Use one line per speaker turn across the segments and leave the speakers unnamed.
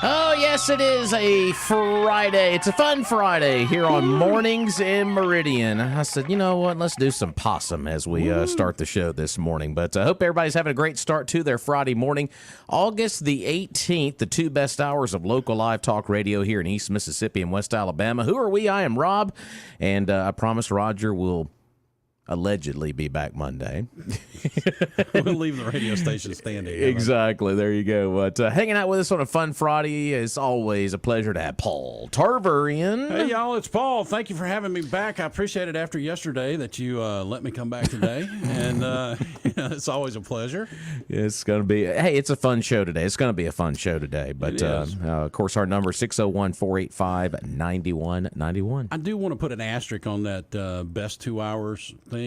Oh, yes, it is a Friday. It's a fun Friday here on Mornings in Meridian. I said, you know what? Let's do some possum as we start the show this morning. But I hope everybody's having a great start to their Friday morning. August the 18th, the 2 best hours of local live talk radio here in East Mississippi and West Alabama. Who are we? I am Rob, and I promise Roger will allegedly be back Monday.
We'll leave the radio station standing.
Exactly. There you go. But hanging out with us on a fun Friday is always a pleasure to have Paul Tarver in.
Hey, y'all, it's Paul. Thank you for having me back. I appreciate it after yesterday that you let me come back today. And it's always a pleasure.
It's going to be, hey, it's a fun show today. It's going to be a fun show today. But, of course, our number is 601-485-9191.
I do want to put an asterisk on that best 2 hours thing.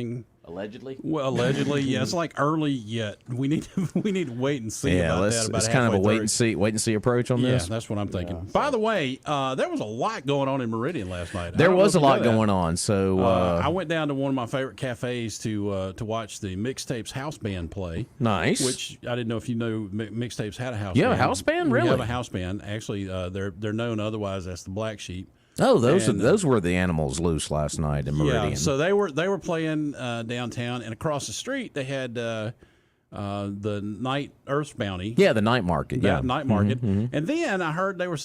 Allegedly?
Well, allegedly, yeah. It's like early yet. We need to wait and see about that.
It's kind of a wait and see approach on this.
Yeah, that's what I'm thinking. Yeah, so. By the way, there was a lot going on in Meridian last night.
There was a lot going on. So
I went down to one of my favorite cafes to watch the Mixtapes house band play.
Nice.
Which I didn't know if you know Mixtapes had a house band.
You have a house band? Really?
We have a house band. Actually, they're known otherwise as the Black Sheep.
Oh, those were the animals loose last night in Meridian.
Yeah, so they were playing downtown, and across the street they had the night Earth's Bounty.
Yeah, the night market. Yeah,
night market. Mm-hmm. And then I heard they were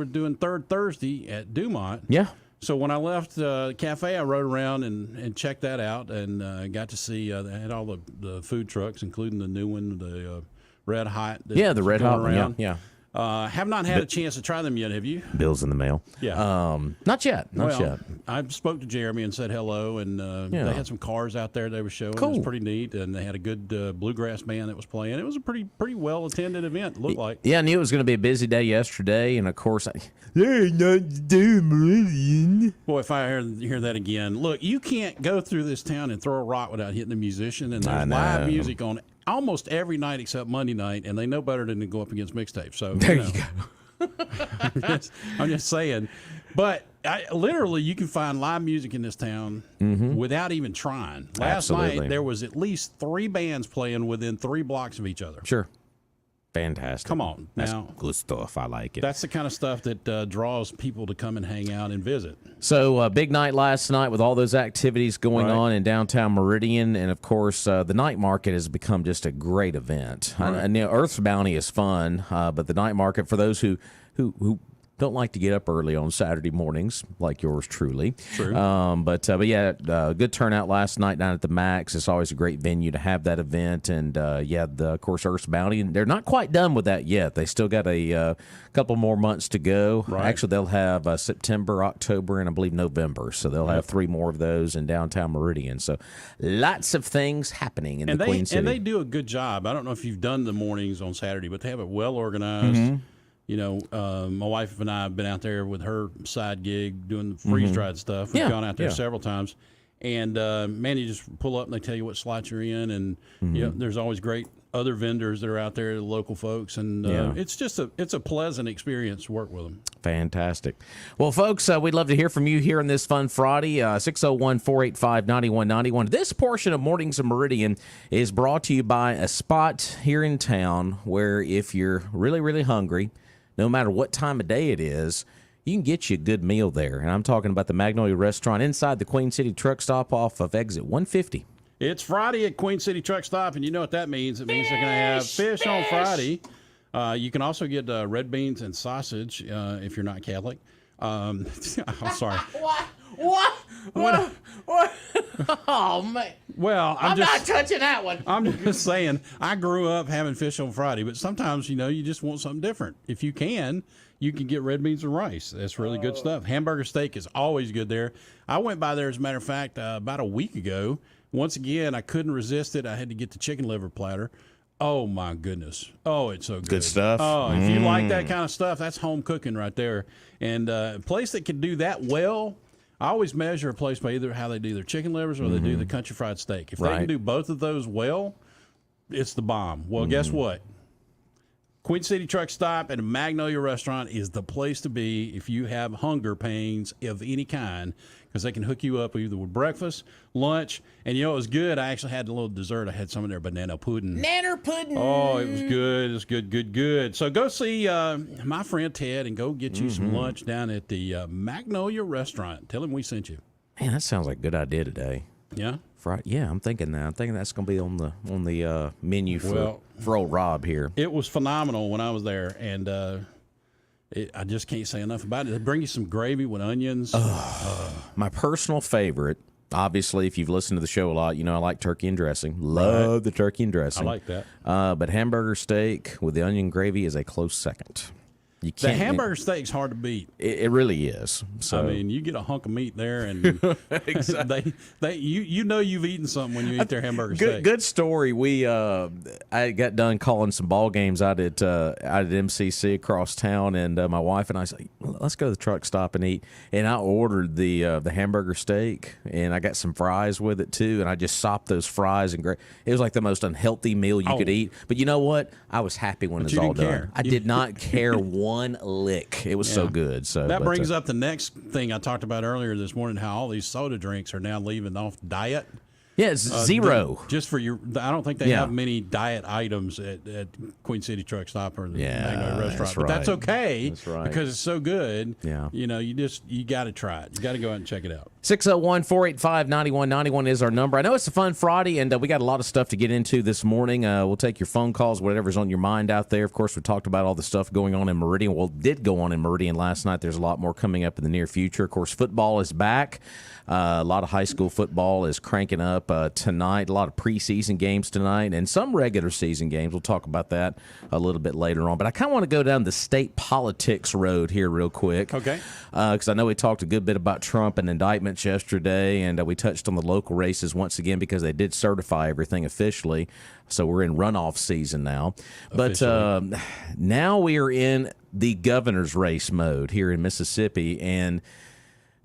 doing Third Thursday at Dumont.
Yeah.
So when I left the cafe, I rode around and checked that out, and got to see they had all the food trucks, including the new one, the Red Hot.
Yeah, the Red Hot one. Yeah.
Have not had a chance to try them yet, have you?
Bill's in the mail.
Yeah.
Not yet. Not yet.
I spoke to Jeremy and said hello, and they had some cars out there they were showing.
Cool.
It was pretty neat, and they had a good bluegrass band that was playing. It was a pretty well-attended event, it looked like.
Yeah, I knew it was going to be a busy day yesterday, and of course, there ain't nothing to do, Meridian.
Boy, if I hear that again. Look, you can't go through this town and throw a rock without hitting a musician, and there's live music on almost every night except Monday night, and they know better than to go up against Mixtapes. So
there you go.
I'm just saying. But literally, you can find live music in this town without even trying. Last night, there was at least 3 bands playing within 3 blocks of each other.
Sure. Fantastic.
Come on.
That's
now,
good stuff. I like it.
That's the kind of stuff that draws people to come and hang out and visit.
So, big night last night with all those activities going on in downtown Meridian. And, of course, the night market has become just a great event. Right. And Earth's Bounty is fun, but the night market, for those who don't like to get up early on Saturday mornings, like yours truly.
True.
But yeah, good turnout last night down at the Max. It's always a great venue to have that event. And, of course, Earth's Bounty. And they're not quite done with that yet. They still got a couple more months to go.
Right.
Actually, they'll have September, October, and I believe November. So they'll have 3 more of those in downtown Meridian. So lots of things happening in the Queen City.
And they do a good job. I don't know if you've done the mornings on Saturday, but they have it well organized. Mm-hmm. You know, my wife and I have been out there with her side gig doing the freeze-dried stuff. We've gone out there several times. And, man, you just pull up and they tell you what slot you're in. And, there's always great other vendors that are out there, the local folks. And it's just it's a pleasant experience to work with them.
Fantastic. Well, folks, we'd love to hear from you here on this fun Friday, 601-485-9191. This portion of Mornings of Meridian is brought to you by a spot here in town where if you're really, really hungry, no matter what time of day it is, you can get you a good meal there. And I'm talking about the Magnolia Restaurant inside the Queen City Truck Stop off of exit 150.
It's Friday at Queen City Truck Stop, and you know what that means. It means they're going to have fish on Friday. You can also get red beans and sausage if you're not Catholic. I'm sorry.
What? Oh, man.
Well,
I'm not touching that one.
I'm just saying, I grew up having fish on Friday, but sometimes, you just want something different. If you can get red beans and rice. That's really good stuff. Hamburger steak is always good there. I went by there, as a matter of fact, about a week ago. Once again, I couldn't resist it. I had to get the chicken liver platter. Oh, my goodness. Oh, it's so good.
Good stuff.
Oh, if you like that kind of stuff, that's home cooking right there. And a place that can do that well, I always measure a place by either how they do their chicken livers or they do the country fried steak. If they can do both of those well, it's the bomb. Well, guess what? Queen City Truck Stop and Magnolia Restaurant is the place to be if you have hunger pains of any kind, because they can hook you up either with breakfast, lunch, and it was good. I actually had a little dessert. I had some of their banana pudding.
Nanner pudding.
Oh, it was good. It was good. So go see my friend Ted and go get you some lunch down at the Magnolia Restaurant. Tell him we sent you.
Man, that sounds like a good idea today.
Yeah.
Yeah, I'm thinking that. I'm thinking that's going to be on the menu for old Rob here.
It was phenomenal when I was there, and I just can't say enough about it. They bring you some gravy with onions.
My personal favorite, obviously, if you've listened to the show a lot, you know I like turkey and dressing. Love the turkey and dressing.
I like that.
But hamburger steak with the onion gravy is a close second. You
The
can't,
hamburger steak's hard to beat.
it really is. So
I mean, you get a hunk of meat there, and you know you've eaten something when you eat their hamburger steak.
Good story. I got done calling some ball games out at MCC across town, and my wife and I said, let's go to the truck stop and eat. And I ordered the hamburger steak, and I got some fries with it too. And I just sopped those fries and it was like the most unhealthy meal you could eat. But you know what? I was happy when it was all done. I did not care one lick. It was so good. So
that brings up the next thing I talked about earlier this morning, how all these soda drinks are now leaving off diet.
Yeah, it's zero.
Just for I don't think they have many diet items at Queen City Truck Stop or the Magnolia Restaurant.
That's
but that's okay.
That's right.
Because it's so good.
Yeah.
You know, you got to try it. You got to go out and check it out.
601-485-9191 is our number. I know it's a fun Friday, and we got a lot of stuff to get into this morning. We'll take your phone calls, whatever's on your mind out there. Of course, we talked about all the stuff going on in Meridian. Well, did go on in Meridian last night. There's a lot more coming up in the near future. Of course, football is back. A lot of high school football is cranking up tonight. A lot of preseason games tonight and some regular season games. We'll talk about that a little bit later on. But I kind of want to go down the state politics road here real quick.
Okay.
Because I know we talked a good bit about Trump and indictments yesterday, and we touched on the local races once again because they did certify everything officially. So we're in runoff season now. But now we are in the governor's race mode here in Mississippi, and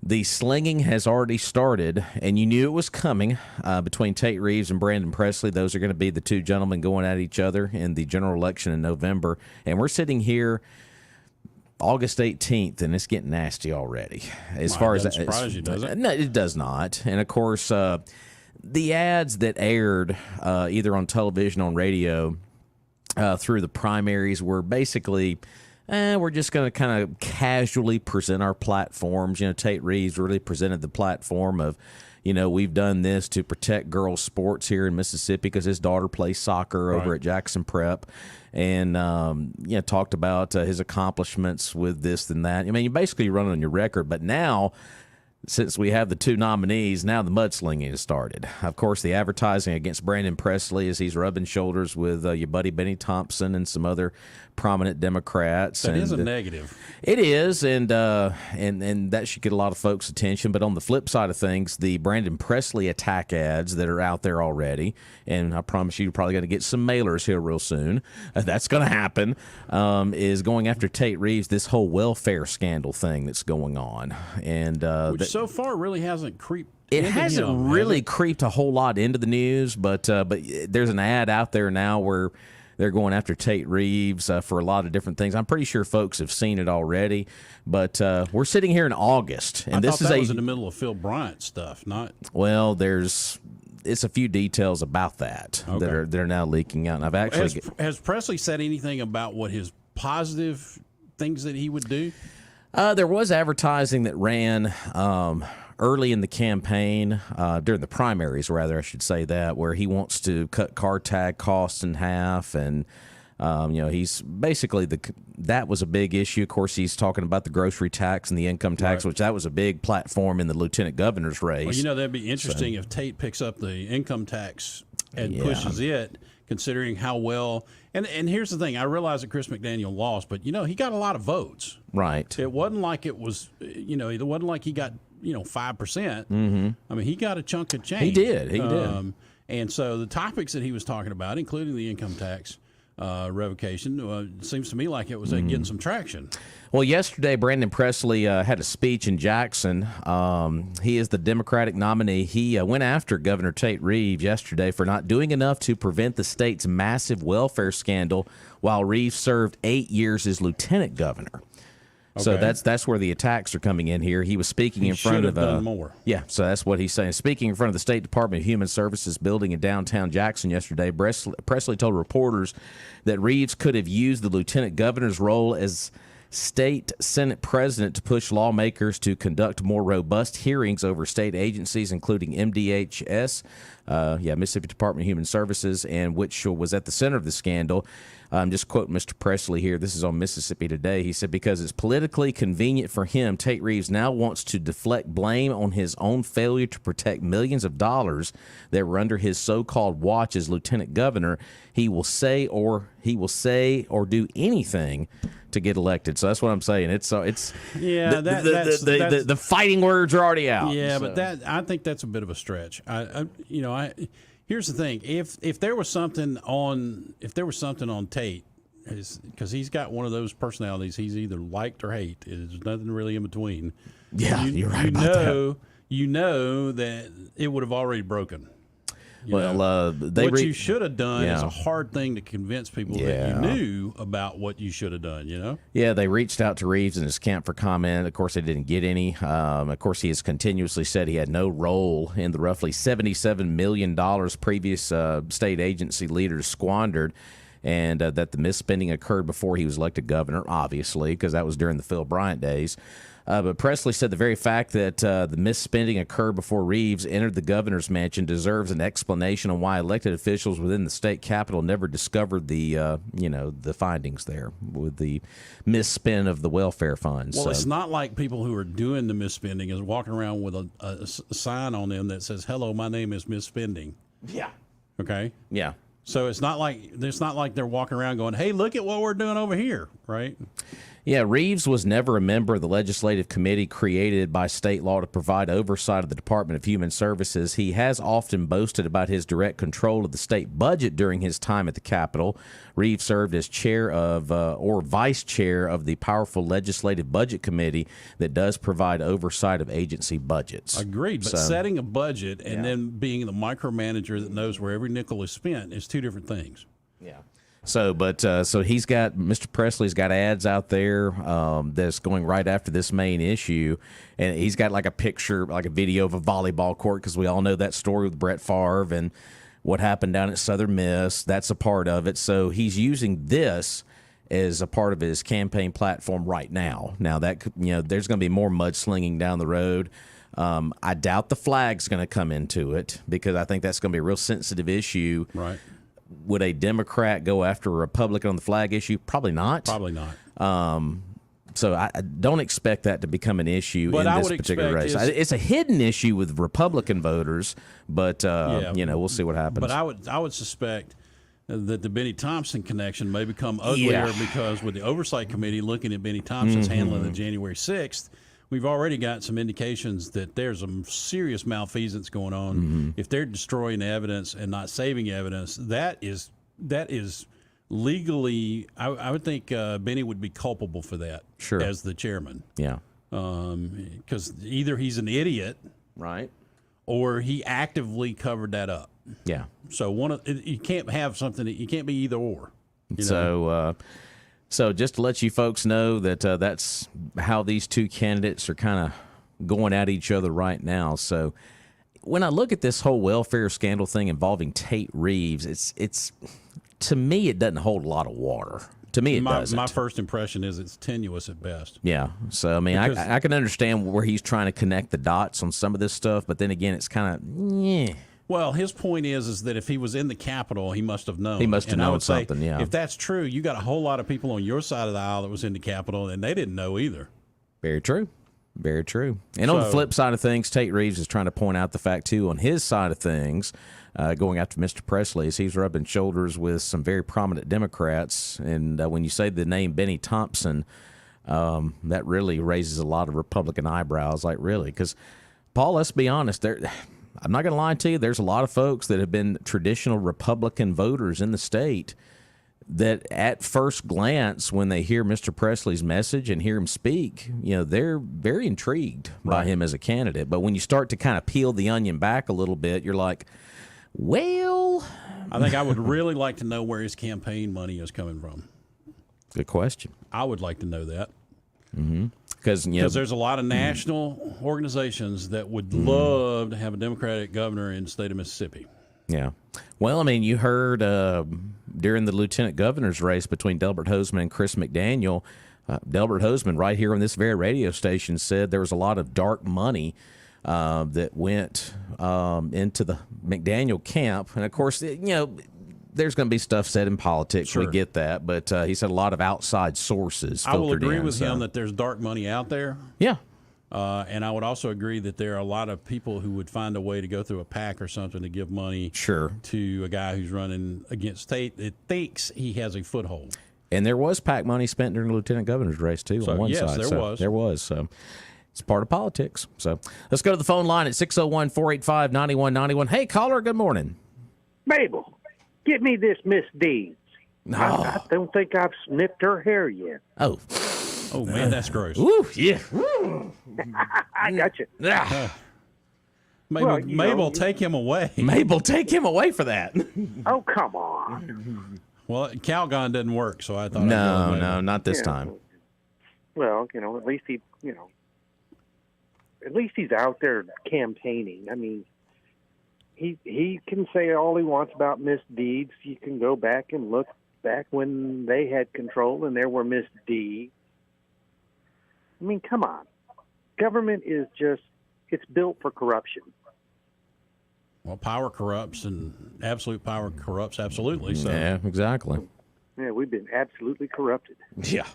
the slinging has already started, and you knew it was coming between Tate Reeves and Brandon Presley. Those are going to be the two gentlemen going at each other in the general election in November. And we're sitting here August 18th, and it's getting nasty already. As far as that,
surprise you, does it?
No, it does not. And of course, the ads that aired either on television or on radio through the primaries were basically, we're just going to kind of casually present our platforms. You know, Tate Reeves really presented the platform of, you know, we've done this to protect girls' sports here in Mississippi because his daughter plays soccer over at Jackson Prep, and you know, talked about his accomplishments with this and that. I mean, you basically run on your record, but now, since we have the two nominees, now the mudslinging has started. Of course, the advertising against Brandon Presley as he's rubbing shoulders with your buddy Benny Thompson and some other prominent Democrats.
That is a negative.
It is, and that should get a lot of folks' attention. But on the flip side of things, the Brandon Presley attack ads that are out there already, and I promise you're probably going to get some mailers here real soon. That's going to happen, is going after Tate Reeves, this whole welfare scandal thing that's going on. And
which so far really hasn't creeped.
It hasn't really creeped a whole lot into the news, but there's an ad out there now where they're going after Tate Reeves for a lot of different things. I'm pretty sure folks have seen it already, but we're sitting here in August, and
this was in the middle of Phil Bryant stuff, not.
Well, it's a few details about that that are now leaking out. And I've actually
has Presley said anything about what his positive things that he would do?
There was advertising that ran early in the campaign, during the primaries, rather, I should say that, where he wants to cut car tag costs in half. And, you know, he's basically that was a big issue. Of course, he's talking about the grocery tax and the income tax, which that was a big platform in the lieutenant governor's race.
Well, you know, that'd be interesting if Tate picks up the income tax and pushes it, considering how well. And here's the thing. I realize that Chris McDaniel lost, but, you know, he got a lot of votes.
Right.
It wasn't like it was, you know, it wasn't like he got, 5%. Mm-hmm. I mean, he got a chunk of change.
He did. He did.
And so the topics that he was talking about, including the income tax, revocation. It seems to me like it was getting some traction.
Well, yesterday, Brandon Presley had a speech in Jackson. He is the Democratic nominee. He went after Governor Tate Reeves yesterday for not doing enough to prevent the state's massive welfare scandal while Reeves served 8 years as lieutenant governor. Okay. So that's where the attacks are coming in here. He was speaking in front of
done more.
Yeah, so that's what he's saying. Speaking in front of the State Department of Human Services building in downtown Jackson yesterday, Presley told reporters that Reeves could have used the lieutenant governor's role as state Senate president to push lawmakers to conduct more robust hearings over state agencies, including MDHS, Mississippi Department of Human Services, and which was at the center of the scandal. I'm just quoting Mr. Presley here. This is on Mississippi Today. He said, because it's politically convenient for him, Tate Reeves now wants to deflect blame on his own failure to protect millions of dollars that were under his so-called watch as lieutenant governor. He will say or do anything to get elected. So that's what I'm saying. It's the fighting words are already out.
Yeah,
so.
But I think that's a bit of a stretch. Here's the thing: if there was something on Tate, because he's got one of those personalities, he's either liked or hate. There's nothing really in between.
Yeah, you're right about that.
You know that it would have already broken.
What
you should have done is a hard thing to convince people that you knew about what you should have done, Yeah,
they reached out to Reeves and his camp for comment. Of course, they didn't get any. Of course, he has continuously said he had no role in the roughly $77 million previous state agency leaders squandered, and that the misspending occurred before he was elected governor, obviously, because that was during the Phil Bryant days. But Presley said the very fact that the misspending occurred before Reeves entered the governor's mansion deserves an explanation on why elected officials within the state capitol never discovered the findings there with the misspend of the welfare funds.
Well, it's not like people who are doing the misspending is walking around with a sign on them that says, "Hello, my name is misspending."
Yeah.
Okay.
Yeah.
So it's not like they're walking around going, "Hey, look at what we're doing over here," right?
Yeah, Reeves was never a member of the legislative committee created by state law to provide oversight of the Department of Human Services. He has often boasted about his direct control of the state budget during his time at the Capitol. Reeves served as chair of or vice chair of the powerful legislative budget committee that does provide oversight of agency budgets.
Agreed, but setting a budget and then being the micromanager that knows where every nickel is spent is two different things.
Yeah. So he's got Mr. Presley's got ads out there that's going right after this main issue, and he's got like a picture, like a video of a volleyball court, because we all know that story with Brett Favre and what happened down at Southern Miss. That's a part of it. So he's using this as a part of his campaign platform right now. Now that there's going to be more mudslinging down the road. I doubt the flag's going to come into it, because I think that's going to be a real sensitive issue.
Right.
Would a Democrat go after a Republican on the flag issue? Probably not.
Probably not.
So I don't expect that to become an issue in this particular race. It's a hidden issue with Republican voters, but we'll see what happens.
But I would suspect that the Benny Thompson connection may become uglier because with the Oversight Committee looking at Benny Thompson's handling of January 6th, we've already got some indications that there's some serious malfeasance going on. If they're destroying evidence and not saving evidence, that is legally, I would think Benny would be culpable for that as the chairman.
Yeah.
Because either he's an idiot,
right,
or he actively covered that up.
Yeah.
So you can't have something that you can't be either or.
So just to let you folks know that that's how these two candidates are kind of going at each other right now. So when I look at this whole welfare scandal thing involving Tate Reeves, it's to me, it doesn't hold a lot of water. To me, it doesn't.
My first impression is it's tenuous at best.
Yeah. So, I mean, I can understand where he's trying to connect the dots on some of this stuff, but then again, it's kind of,
Well, his point is that if he was in the Capitol, he must have known.
He must have known something, yeah.
If that's true, you got a whole lot of people on your side of the aisle that was in the Capitol, and they didn't know either.
Very true. Very true. And on the flip side of things, Tate Reeves is trying to point out the fact, too, on his side of things, going after Mr. Presley, is he's rubbing shoulders with some very prominent Democrats. And when you say the name Benny Thompson, that really raises a lot of Republican eyebrows. Like, really? Because, Paul, let's be honest, I'm not going to lie to you, there's a lot of folks that have been traditional Republican voters in the state that at first glance, when they hear Mr. Presley's message and hear him speak, they're very intrigued by him as a candidate. But when you start to kind of peel the onion back a little bit, you're like, well,
I think I would really like to know where his campaign money is coming from.
Good question.
I would like to know that.
Because
there's a lot of national organizations that would love to have a Democratic governor in the state of Mississippi.
Yeah. Well, I mean, you heard during the lieutenant governor's race between Delbert Hosemann and Chris McDaniel, Delbert Hosemann right here on this very radio station said there was a lot of dark money that went into the McDaniel camp. And, of course, there's going to be stuff said in politics. Sure. We get that. But he said a lot of outside sources filtered in.
I will agree with him that there's dark money out there.
Yeah.
And I would also agree that there are a lot of people who would find a way to go through a PAC or something to give money to a guy who's running against state that thinks he has a foothold.
And there was PAC money spent during the lieutenant governor's race, too, on one side.
Yes,
there was. So it's part of politics. So let's go to the phone line at 601-485-9191. Hey, caller, good morning.
Mabel, get me this Miss Deeds. No. I don't think I've sniffed her hair yet.
Oh, man, that's gross.
Ooh, yeah.
I got you.
Mabel, take him away.
Mabel, take him away for that.
Oh, come on.
Well, Calgon doesn't work, so I thought
No, not this time.
Well, at least he's out there campaigning. I mean, he can say all he wants about Miss Deeds. You can go back and look back when they had control and there were Miss D. I mean, come on. Government is it's built for corruption.
Well, power corrupts, and absolute power corrupts absolutely. So.
Yeah, exactly.
Yeah, we've been absolutely corrupted.
Yeah.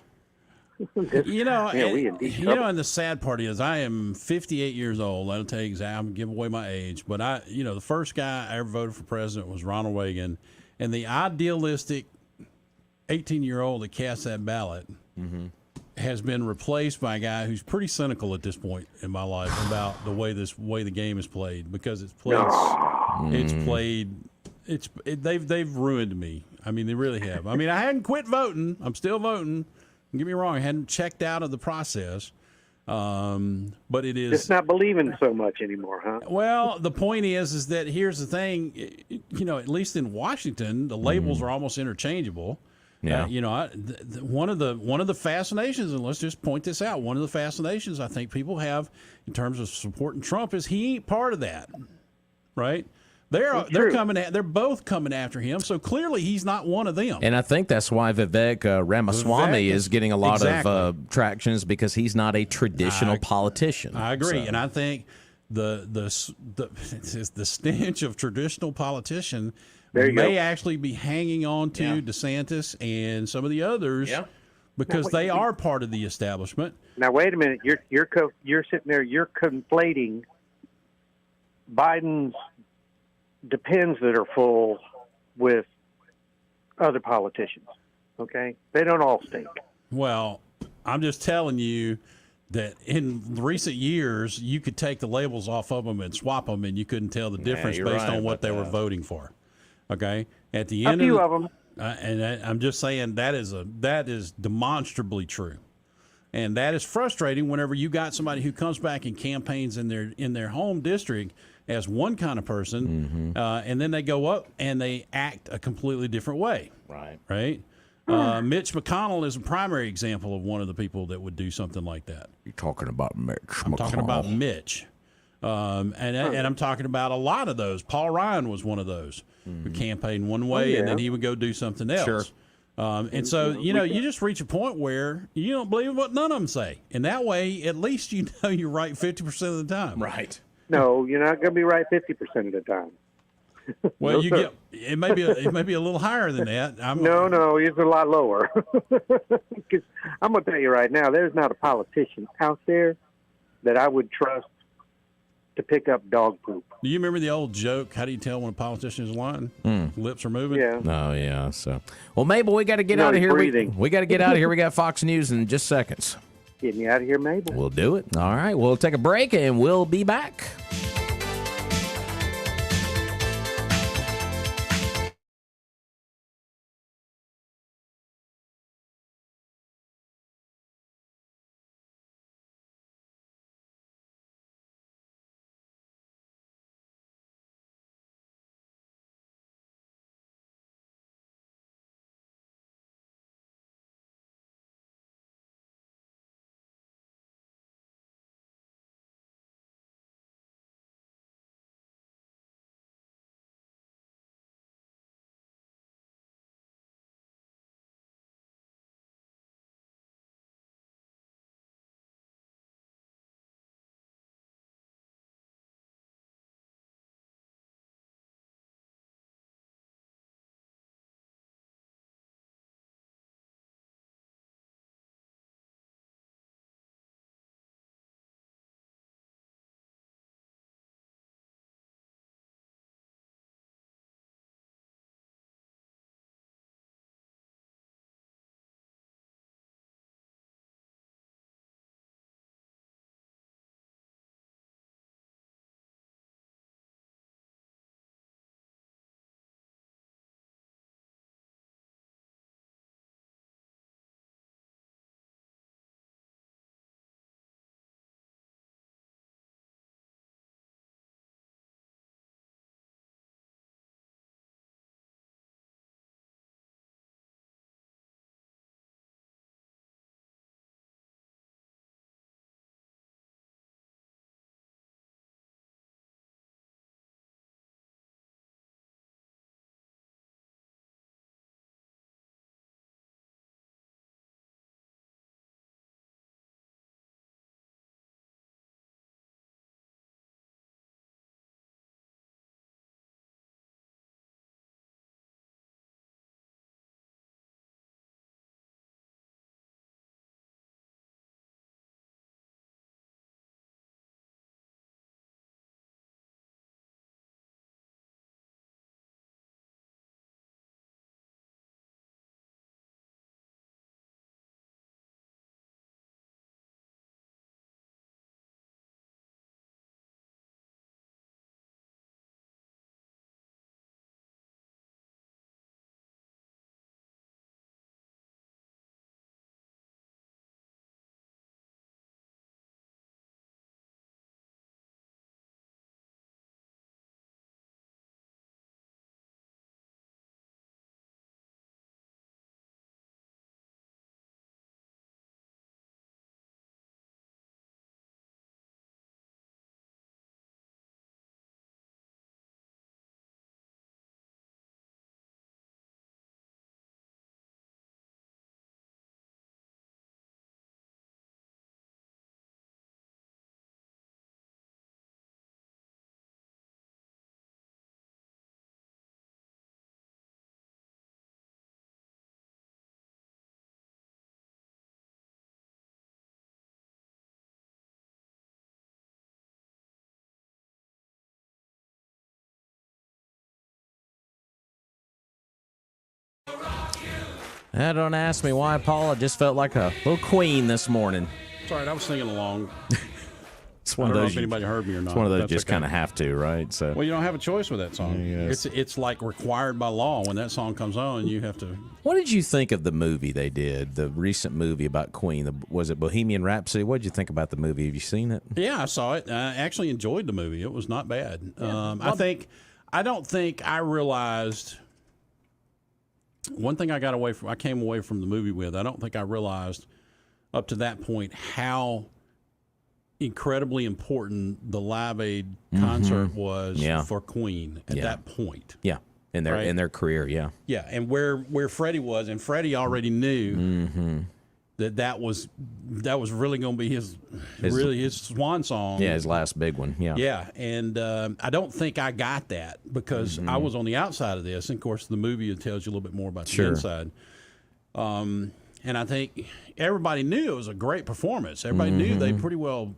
And the sad part is I am 58 years old. That'll tell you exactly. I'm give away my age. But the first guy I ever voted for president was Ronald Reagan. And the idealistic 18-year-old that cast that ballot has been replaced by a guy who's pretty cynical at this point in my life about the way the game is played, because they've ruined me. I mean, they really have. I mean, I hadn't quit voting. I'm still voting. Don't get me wrong. I hadn't checked out of the process. But it is.
It's not believing so much anymore, huh?
Well, the point is that here's the thing. At least in Washington, the labels are almost interchangeable.
Yeah.
One of the fascinations, and let's just point this out, one of the fascinations I think people have in terms of supporting Trump is he ain't part of that, right? They're both coming after him, so clearly he's not one of them.
And I think that's why Vivek Ramaswamy is getting a lot of tractions, because he's not a traditional politician.
I agree, and I think the stench of traditional politician may actually be hanging on to DeSantis and some of the others because they are part of the establishment.
Now wait a minute, you're sitting there, you're conflating Biden's depends that are full with other politicians. Okay, they don't all stink.
Well, I'm just telling you that in recent years you could take the labels off of them and swap them, and you couldn't tell the difference based on what they were voting for. Okay, at the end,
a few of them,
and I'm just saying that is demonstrably true, and that is frustrating whenever you got somebody who comes back and campaigns in their home district as one kind of person, and then they go up and they act a completely different way. Right. Mitch McConnell is a primary example of one of the people that would do something like that.
You're talking about Mitch McConnell.
I'm talking about Mitch. And I'm talking about a lot of those. Paul Ryan was one of those who campaigned one way and then he would go do something else.
Sure.
And so, you just reach a point where you don't believe what none of them say. And that way, at least you know you're right 50% of the time.
Right.
No, you're not going to be right 50% of the time.
Well, it may be a little higher than that.
No, it's a lot lower. Because I'm going to tell you right now, there's not a politician out there that I would trust to pick up dog poop.
Do you remember the old joke? How do you tell when a politician is lying? Lips are moving.
Yeah.
Oh yeah. So, well, Mabel, we got to get out of here. We got to get out of here. We got Fox News in just seconds.
Get me out of here, Mabel.
We'll do it. All right. We'll take a break and we'll be back. Don't ask me why, Paul. I just felt like a little Queen this morning.
It's all right. I was singing along.
It's one
I
of
don't
those.
know if anybody heard me or not.
It's one of those
That's
you just
okay.
kind of have to, right? So.
Well, you don't have a choice with that song.
Yes.
It's like required by law. When that song comes on, you have to.
What did you think of the movie they did? The recent movie about Queen. Was it Bohemian Rhapsody? What did you think about the movie? Have you seen it?
Yeah, I saw it. I actually enjoyed the movie. It was not bad. I don't think I realized. One thing I came away from the movie with. I don't think I realized up to that point how incredibly important the Live Aid concert was for Queen at that point.
Yeah, in their career, yeah.
Yeah, and where Freddie was, and Freddie already knew that was really going to be his swan song.
Yeah, his last big one. Yeah.
Yeah, and I don't think I got that because I was on the outside of this. And of course, the movie tells you a little bit more about the inside. And I think everybody knew it was a great performance. Everybody knew they pretty well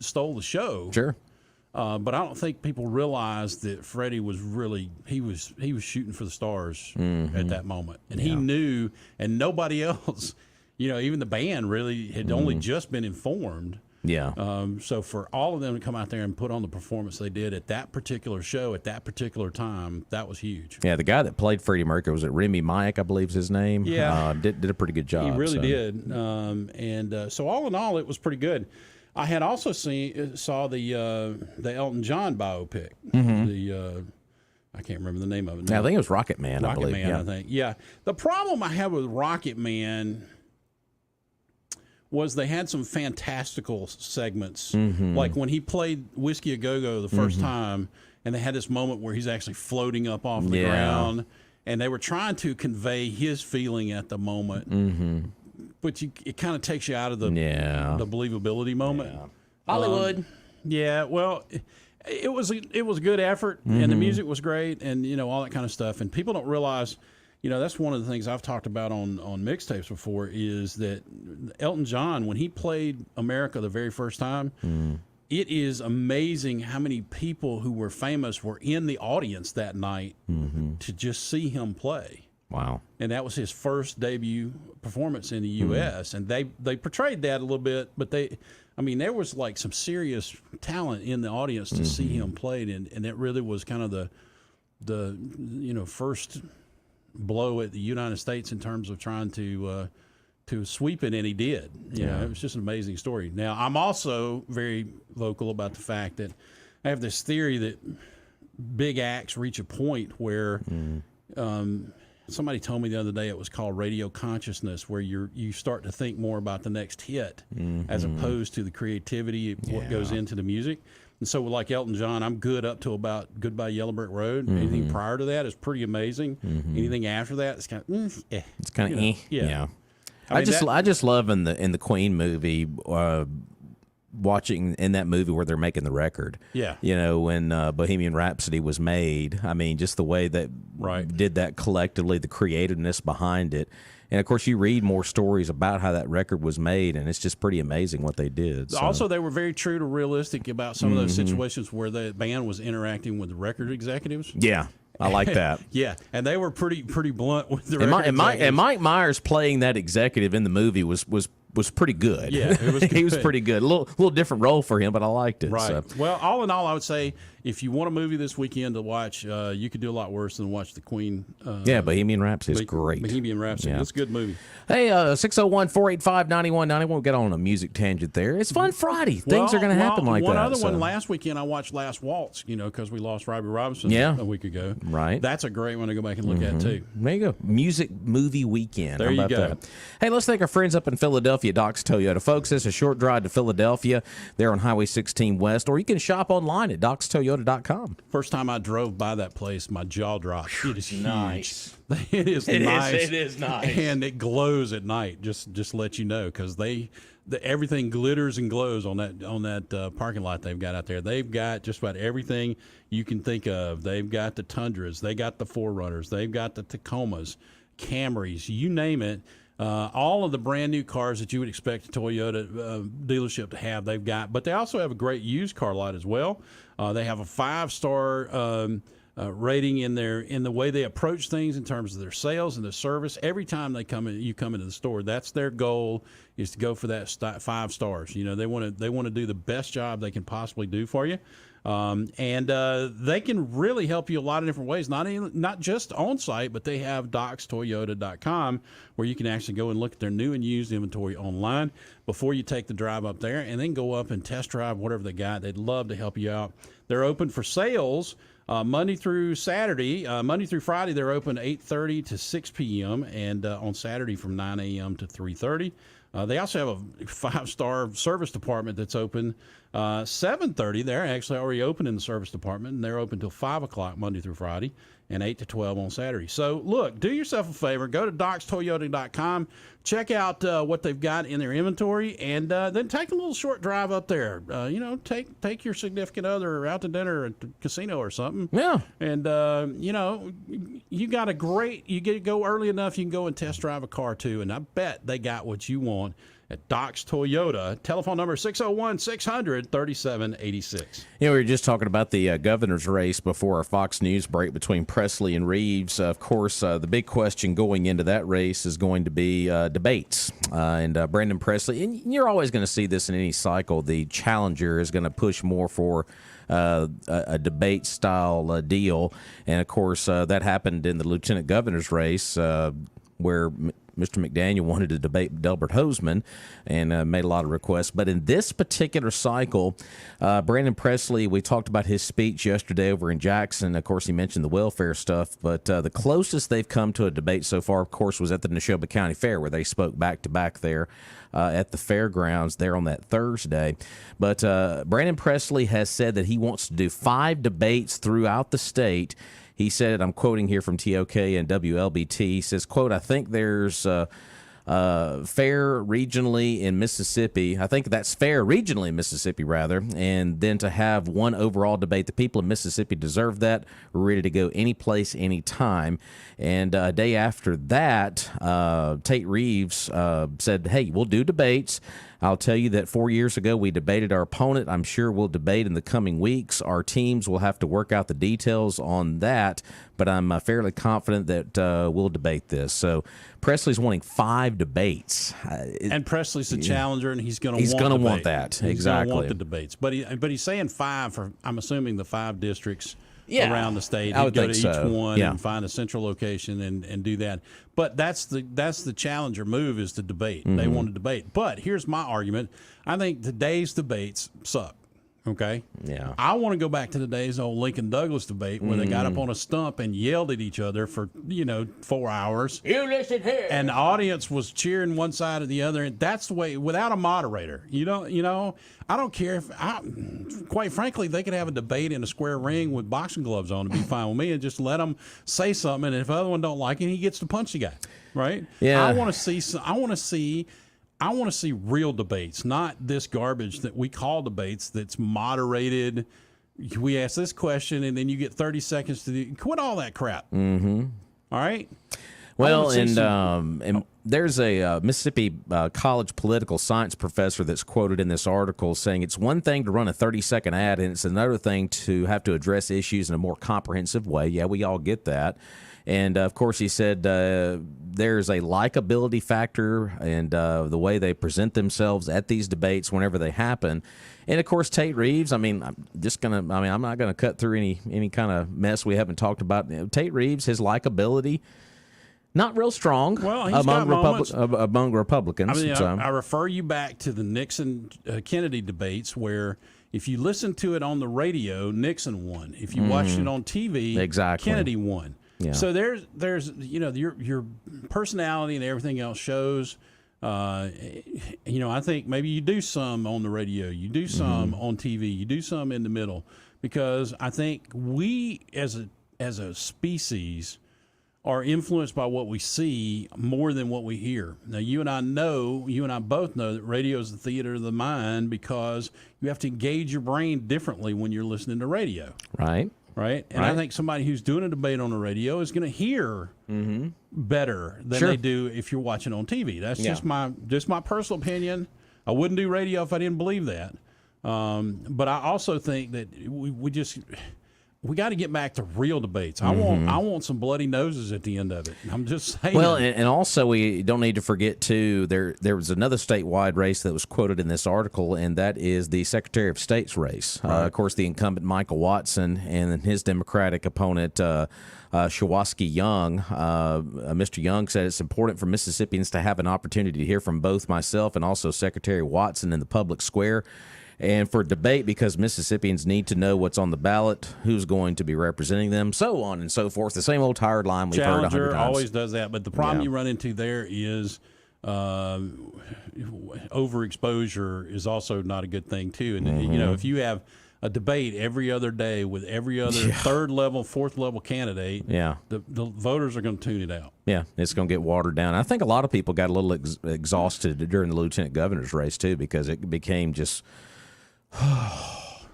stole the show.
Sure.
But I don't think people realized that Freddie was really he was shooting for the stars at that moment, and he knew, and nobody else, even the band really had only just been informed.
Yeah.
So for all of them to come out there and put on the performance they did at that particular show at that particular time, that was huge.
Yeah, the guy that played Freddie Mercury, was it Remy Malek, I believe is his name?
Yeah.
Did a pretty good job.
He really did. So all in all, it was pretty good. I had also saw the Elton John biopic. I can't remember the name of it now.
Yeah, I think it was Rocket Man, I
Rocket
believe.
Man,
Yeah.
I think. Yeah. The problem I have with Rocket Man was they had some fantastical segments. Like when he played Whiskey A Go-Go the first time, and they had this moment where he's actually floating up off the ground, and they were trying to convey his feeling at the moment. But it kind of takes you out of the believability moment.
Yeah. Hollywood.
Well, it was a good effort, and the music was great, and all that kind of stuff. And people don't realize, that's one of the things I've talked about on mixtapes before is that Elton John, when he played America the very first time, it is amazing how many people who were famous were in the audience that night to just see him play.
Wow.
And that was his first debut performance in the U.S. And they portrayed that a little bit, but there was like some serious talent in the audience to see him played, and it really was kind of the first blow at the United States in terms of trying to sweep it, and he did. It was just an amazing story. Now, I'm also very vocal about the fact that I have this theory that big acts reach a point where somebody told me the other day it was called radio consciousness, where you start to think more about the next hit as opposed to the creativity, what goes into the music. And so like Elton John, I'm good up to about Goodbye Yellow Brick Road. Anything prior to that is pretty amazing. Anything after that is kind of
It's kind of
Yeah.
I just love in the Queen movie watching in that movie where they're making the record.
Yeah.
When Bohemian Rhapsody was made, just the way that did that collectively, the creativeness behind it. And of course, you read more stories about how that record was made, and it's just pretty amazing what they did. So.
Also, they were very true to realistic about some of those situations where the band was interacting with the record executives.
Yeah. I like that.
Yeah, and they were pretty blunt with the
and
record executives.
And Mike Myers playing that executive in the movie was pretty good.
Yeah, it was good.
He was pretty good. A little different role for him, but I liked it.
Right.
So.
Well, all in all, I would say if you want a movie this weekend to watch, you could do a lot worse than watch the Queen.
Bohemian Rhapsody is great.
Bohemian Rhapsody.
Yeah.
It's a good movie.
Hey, 601-485-9190. We'll get on a music tangent there. It's Fun Friday. Things are going to happen like that.
One other one last weekend, I watched Last Waltz, because we lost Robbie Robinson a week ago.
Right.
That's a great one to go back and look at, too.
There you go. Music movie weekend.
There
How about
you go.
That? Hey, let's thank our friends up in Philadelphia, Doc's Toyota. Folks, it's a short drive to Philadelphia. They're on Highway 16 West, or you can shop online at docstoyota.com.
First time I drove by that place, my jaw dropped. It is
Nice.
Huge. It is nice.
It is nice.
And it glows at night, just to let you know, because everything glitters and glows on that parking lot they've got out there. They've got just about everything you can think of. They've got the Tundras. They got the 4Runners. They've got the Tacomas, Camrys, you name it. All of the brand new cars that you would expect a Toyota dealership to have, they've got. But they also have a great used car lot as well. They have a 5-star rating in the way they approach things in terms of their sales and their service. Every time you come into the store, that's their goal, is to go for that 5 stars. You know, they want to do the best job they can possibly do for you. And they can really help you a lot of different ways, not just on site, but they have docstoyota.com where you can actually go and look at their new and used inventory online before you take the drive up there, and then go up and test drive whatever they got. They'd love to help you out. They're open for sales Monday through Saturday. Monday through Friday, they're open 8:30 to 6 p.m. and on Saturday from 9 a.m. to 3:30. They also have a 5-star service department that's open 7:30. They're actually already open in the service department, and they're open till 5 o'clock Monday through Friday, and 8 to 12 on Saturday. So, look, do yourself a favor. Go to docstoyota.com. Check out what they've got in their inventory, and then take a little short drive up there. Take your significant other out to dinner at the casino or something.
Yeah.
And, you got you get to go early enough, you can go and test drive a car, too. And I bet they got what you want at Doc's Toyota. Telephone number 601-600-3786.
We were just talking about the governor's race before our Fox News break between Presley and Reeves. Of course, the big question going into that race is going to be debates. And Brandon Presley, and you're always going to see this in any cycle, the challenger is going to push more for a debate-style deal. And, of course, that happened in the lieutenant governor's race where Mr. McDaniel wanted to debate Delbert Hoseman and made a lot of requests. But in this particular cycle, Brandon Presley, we talked about his speech yesterday over in Jackson. Of course, he mentioned the welfare stuff. But the closest they've come to a debate so far, of course, was at the Neshoba County Fair, where they spoke back-to-back there at the fairgrounds there on that Thursday. But Brandon Presley has said that he wants to do 5 debates throughout the state. He said, I'm quoting here from TOK and WLBT, he says, quote, I think there's fair regionally in Mississippi. I think that's fair regionally in Mississippi, rather. And then to have one overall debate, the people of Mississippi deserve that. We're ready to go any place, any time. And a day after that, Tate Reeves said, hey, we'll do debates. I'll tell you that 4 years ago we debated our opponent. I'm sure we'll debate in the coming weeks. Our teams will have to work out the details on that, but I'm fairly confident that we'll debate this. So Presley's wanting 5 debates.
And Presley's the challenger, and he's going to
want that.
He's
exactly.
Going to want the debates. But he's saying 5 for, I'm assuming, the 5 districts around the state.
I would
go to
think
each
so.
one and find a central location and do that. But that's the challenger move, is to debate. They want to debate. But here's my argument. I think today's debates suck. Okay?
Yeah.
I want to go back to today's old Lincoln Douglas debate where they got up on a stump and yelled at each other for, 4 hours.
You listen here.
And the audience was cheering one side or the other. And that's the way, without a moderator. I don't care quite frankly, they could have a debate in a square ring with boxing gloves on and be fine with me, and just let them say something. And if the other one don't like it, he gets to punch the guy. Right?
Yeah.
I want to see real debates, not this garbage that we call debates that's moderated. We ask this question, and then you get 30 seconds to quit all that crap. Mm-hmm. All right?
Well, and there's a Mississippi college political science professor that's quoted in this article saying it's one thing to run a 30-second ad, and it's another thing to have to address issues in a more comprehensive way. Yeah, we all get that. And, of course, he said there's a likability factor and the way they present themselves at these debates whenever they happen. And, of course, Tate Reeves, I'm not going to cut through any kind of mess we haven't talked about. Tate Reeves, his likability, not real strong among Republicans.
I refer you back to the Nixon-Kennedy debates where if you listen to it on the radio, Nixon won. If you watched it on TV, Kennedy won.
Yeah.
So there's your personality and everything else shows. I think maybe you do some on the radio, you do some on TV, you do some in the middle, because I think we as a species are influenced by what we see more than what we hear. Now, you and I both know that radio is the theater of the mind, because you have to engage your brain differently when you're listening to radio. Right? And I think somebody who's doing a debate on the radio is going to hear better than they do if you're watching on TV. That's just my personal opinion. I wouldn't do radio if I didn't believe that. But I also think that we got to get back to real debates. I want some bloody noses at the end of it. I'm just saying.
Well, and also we don't need to forget too. There was another statewide race that was quoted in this article, and that is the Secretary of State's race.
Right.
Of course, the incumbent Michael Watson and his Democratic opponent Shawaski Young. Mr. Young said it's important for Mississippians to have an opportunity to hear from both myself and also Secretary Watson in the public square. And for debate, because Mississippians need to know what's on the ballot, who's going to be representing them, so on and so forth. The same old tired line we've heard 100 times.
Always does that, but the problem you run into there is overexposure is also not a good thing too. And you know, if you have a debate every other day with every other third level, fourth level candidate, the voters are going to tune it out.
Yeah, it's going to get watered down. I think a lot of people got a little exhausted during the lieutenant governor's race too, because it became just.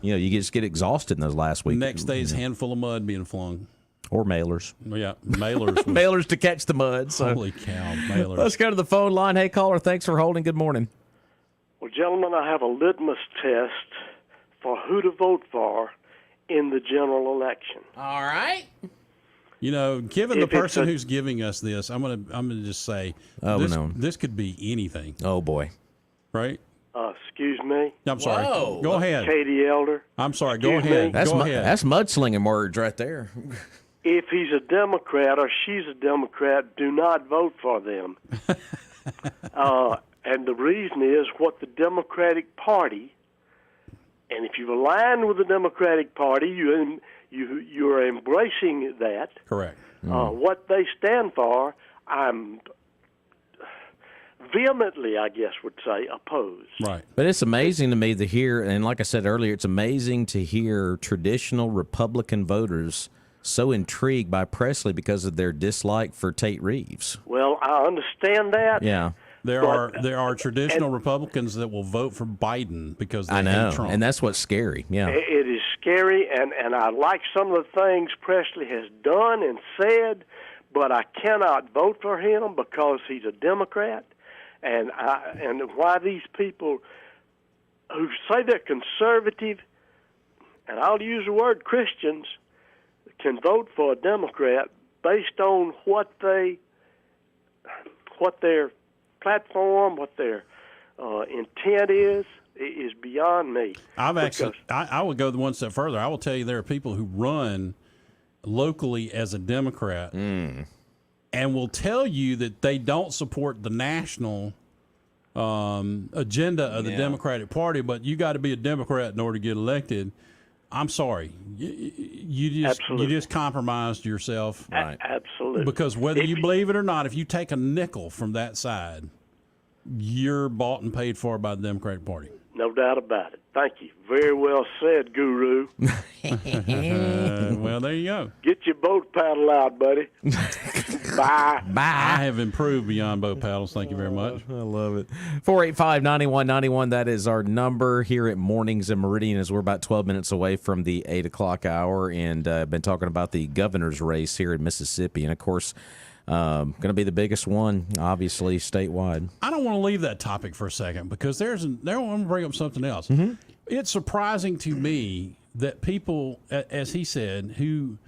You know, you just get exhausted in those last weeks.
Next day's handful of mud being flung.
Or mailers.
Yeah, mailers.
Mailers to catch the mud. So.
Holy cow, mailers.
Let's go to the phone line. Hey, caller, thanks for holding. Good morning.
Well, gentlemen, I have a litmus test for who to vote for in the general election.
All right.
You know, given the person who's giving us this, I'm gonna just say this could be anything.
Oh, boy.
Right?
Excuse me?
I'm sorry.
Whoa.
Go ahead.
Katie Elder.
I'm sorry. Go ahead.
That's
Go ahead.
That's mudslinging words right there.
If he's a Democrat or she's a Democrat, do not vote for them. And the reason is what the Democratic Party, and if you align with the Democratic Party, you're embracing that.
Correct.
What they stand for, I'm vehemently, I guess, would say, opposed.
Right.
But it's amazing to me to hear, and like I said earlier, it's amazing to hear traditional Republican voters so intrigued by Presley because of their dislike for Tate Reeves.
Well, I understand that.
Yeah.
There are traditional Republicans that will vote for Biden because they hate Trump.
And that's what's scary. Yeah.
It is scary, and I like some of the things Presley has done and said, but I cannot vote for him because he's a Democrat. And why these people who say they're conservative, and I'll use the word Christians, can vote for a Democrat based on what their platform, what their intent is beyond me.
I would go one step further. I will tell you there are people who run locally as a Democrat and will tell you that they don't support the national agenda of the Democratic Party, but you got to be a Democrat in order to get elected. I'm sorry, you just compromised yourself.
Right. Absolutely.
Because whether you believe it or not, if you take a nickel from that side, you're bought and paid for by the Democratic Party.
No doubt about it. Thank you. Very well said, Guru.
Well, there you go.
Get your boat paddle out, buddy. Bye.
I have improved beyond boat paddles. Thank you very much.
I love it. 485-9191, that is our number here at Mornings in Meridian, as we're about 12 minutes away from the 8 o'clock hour, and I've been talking about the governor's race here in Mississippi, and of course, going to be the biggest one, obviously, statewide.
I don't want to leave that topic for a second because I want to bring up something else. Mm-hmm. It's surprising to me that people, as he said, who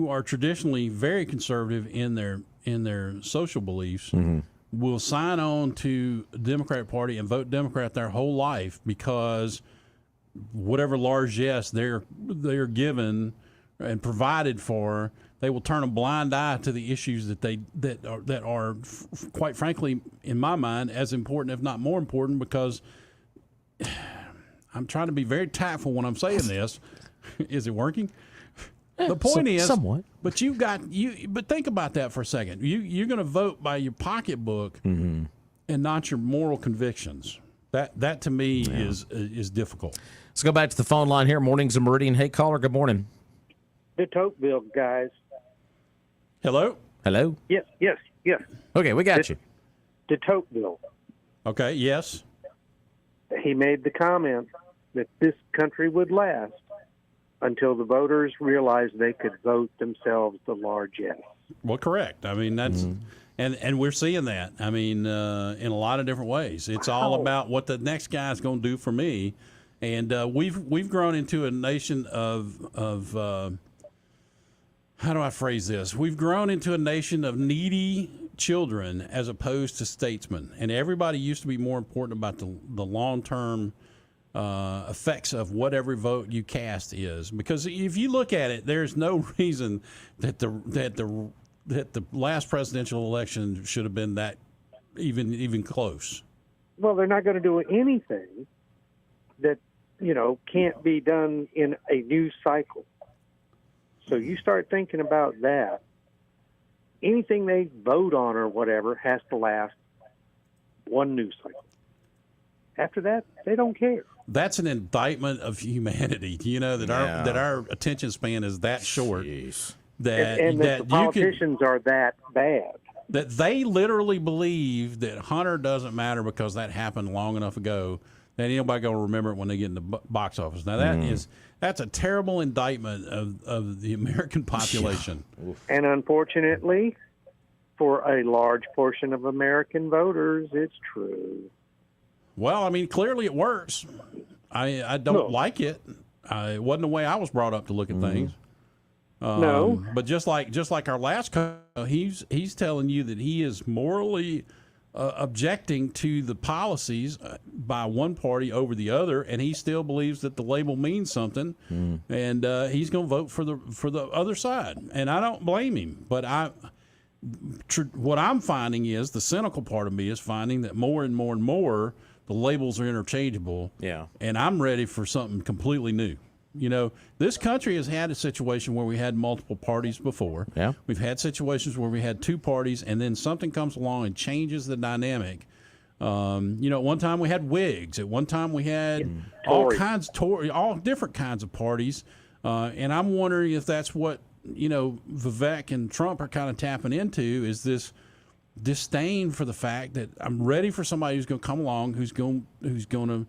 are traditionally very conservative in their social beliefs, will sign on to the Democratic Party and vote Democrat their whole life because whatever largesse they're given and provided for, they will turn a blind eye to the issues that are quite frankly, in my mind, as important, if not more important, because I'm trying to be very tactful when I'm saying this. Is it working? The point is,
somewhat.
But but think about that for a second. You're going to vote by your pocketbook and not your moral convictions. That to me is difficult.
Let's go back to the phone line here. Mornings in Meridian. Hey, caller. Good morning.
The Tocqueville guys.
Hello?
Hello?
Yes.
Okay, we got you.
De Tocqueville.
Okay, yes.
He made the comment that this country would last until the voters realized they could vote themselves the largesse.
Well, correct. I mean, that's and we're seeing that. I mean, in a lot of different ways. It's all about what the next guy's going to do for me. And we've grown into a nation of how do I phrase this? We've grown into a nation of needy children as opposed to statesmen, and everybody used to be more important about the long-term effects of what every vote you cast is. Because if you look at it, there's no reason that the last presidential election should have been that even close.
Well, they're not going to do anything that, can't be done in a news cycle. So you start thinking about that. Anything they vote on or whatever has to last one news cycle. After that, they don't care.
That's an indictment of humanity, that our attention span is that short.
Jeez.
And the politicians are that bad.
That they literally believe that Hunter doesn't matter because that happened long enough ago that anybody going to remember it when they get in the box office. Now that's a terrible indictment of the American population.
And unfortunately, for a large portion of American voters, it's true.
Well, I mean, clearly it works. I don't like it. It wasn't the way I was brought up to look at things.
No,
but just like our last he's telling you that he is morally objecting to the policies by one party over the other, and he still believes that the label means something, and he's going to vote for the other side. And I don't blame him, but what I'm finding is the cynical part of me is finding that more and more and more the labels are interchangeable.
Yeah,
and I'm ready for something completely new. This country has had a situation where we had multiple parties before.
Yeah.
We've had situations where we had two parties, and then something comes along and changes the dynamic. At one time we had Whigs. At one time we had all different kinds of parties. And I'm wondering if that's what, Vivek and Trump are kind of tapping into, is this disdain for the fact that I'm ready for somebody who's going to come along, who's going to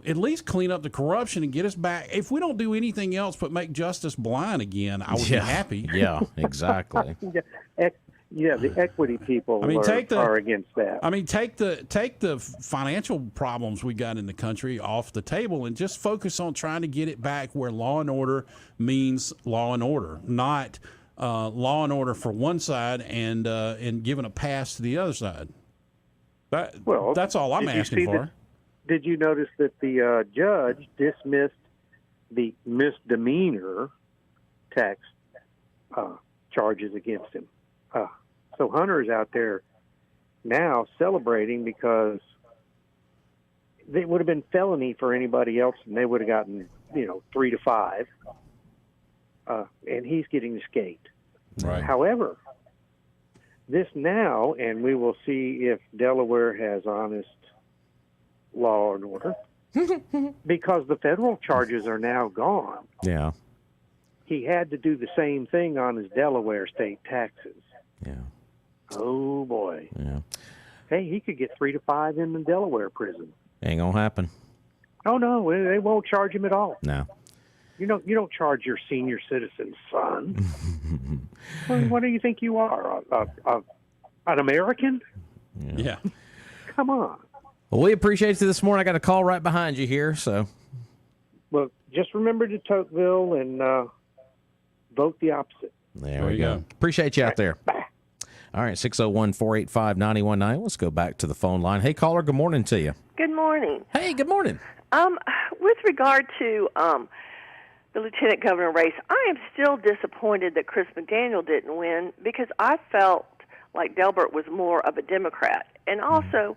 at least clean up the corruption and get us back. If we don't do anything else but make justice blind again, I would be happy.
Yeah, exactly.
The equity people are against that.
I mean, take the financial problems we got in the country off the table and just focus on trying to get it back where law and order means law and order, not law and order for one side and giving a pass to the other side. That's all I'm asking for.
Did you notice that the judge dismissed the misdemeanor tax charges against him? So Hunter's out there now celebrating because they would have been felony for anybody else, and they would have gotten 3 to 5, and he's getting the skate.
Right.
However, this now, and we will see if Delaware has honest law and order, because the federal charges are now gone.
Yeah.
He had to do the same thing on his Delaware state taxes.
Yeah.
Oh, boy.
Yeah.
Hey, he could get 3 to 5 in the Delaware prison.
Ain't gonna happen.
Oh, no, they won't charge him at all.
No.
You don't charge your senior citizen's son. What do you think you are, an American?
Yeah.
Come on.
Well, we appreciate you this morning. I got a call right behind you here, so.
Well, just remember to Tocqueville and vote the opposite.
There we go. Appreciate you out there.
Bye.
All right, 601-485-9190. Let's go back to the phone line. Hey, caller, good morning to you.
Good morning.
Hey, good morning.
With regard to the lieutenant governor race, I am still disappointed that Chris McDaniel didn't win, because I felt like Delbert was more of a Democrat. And also,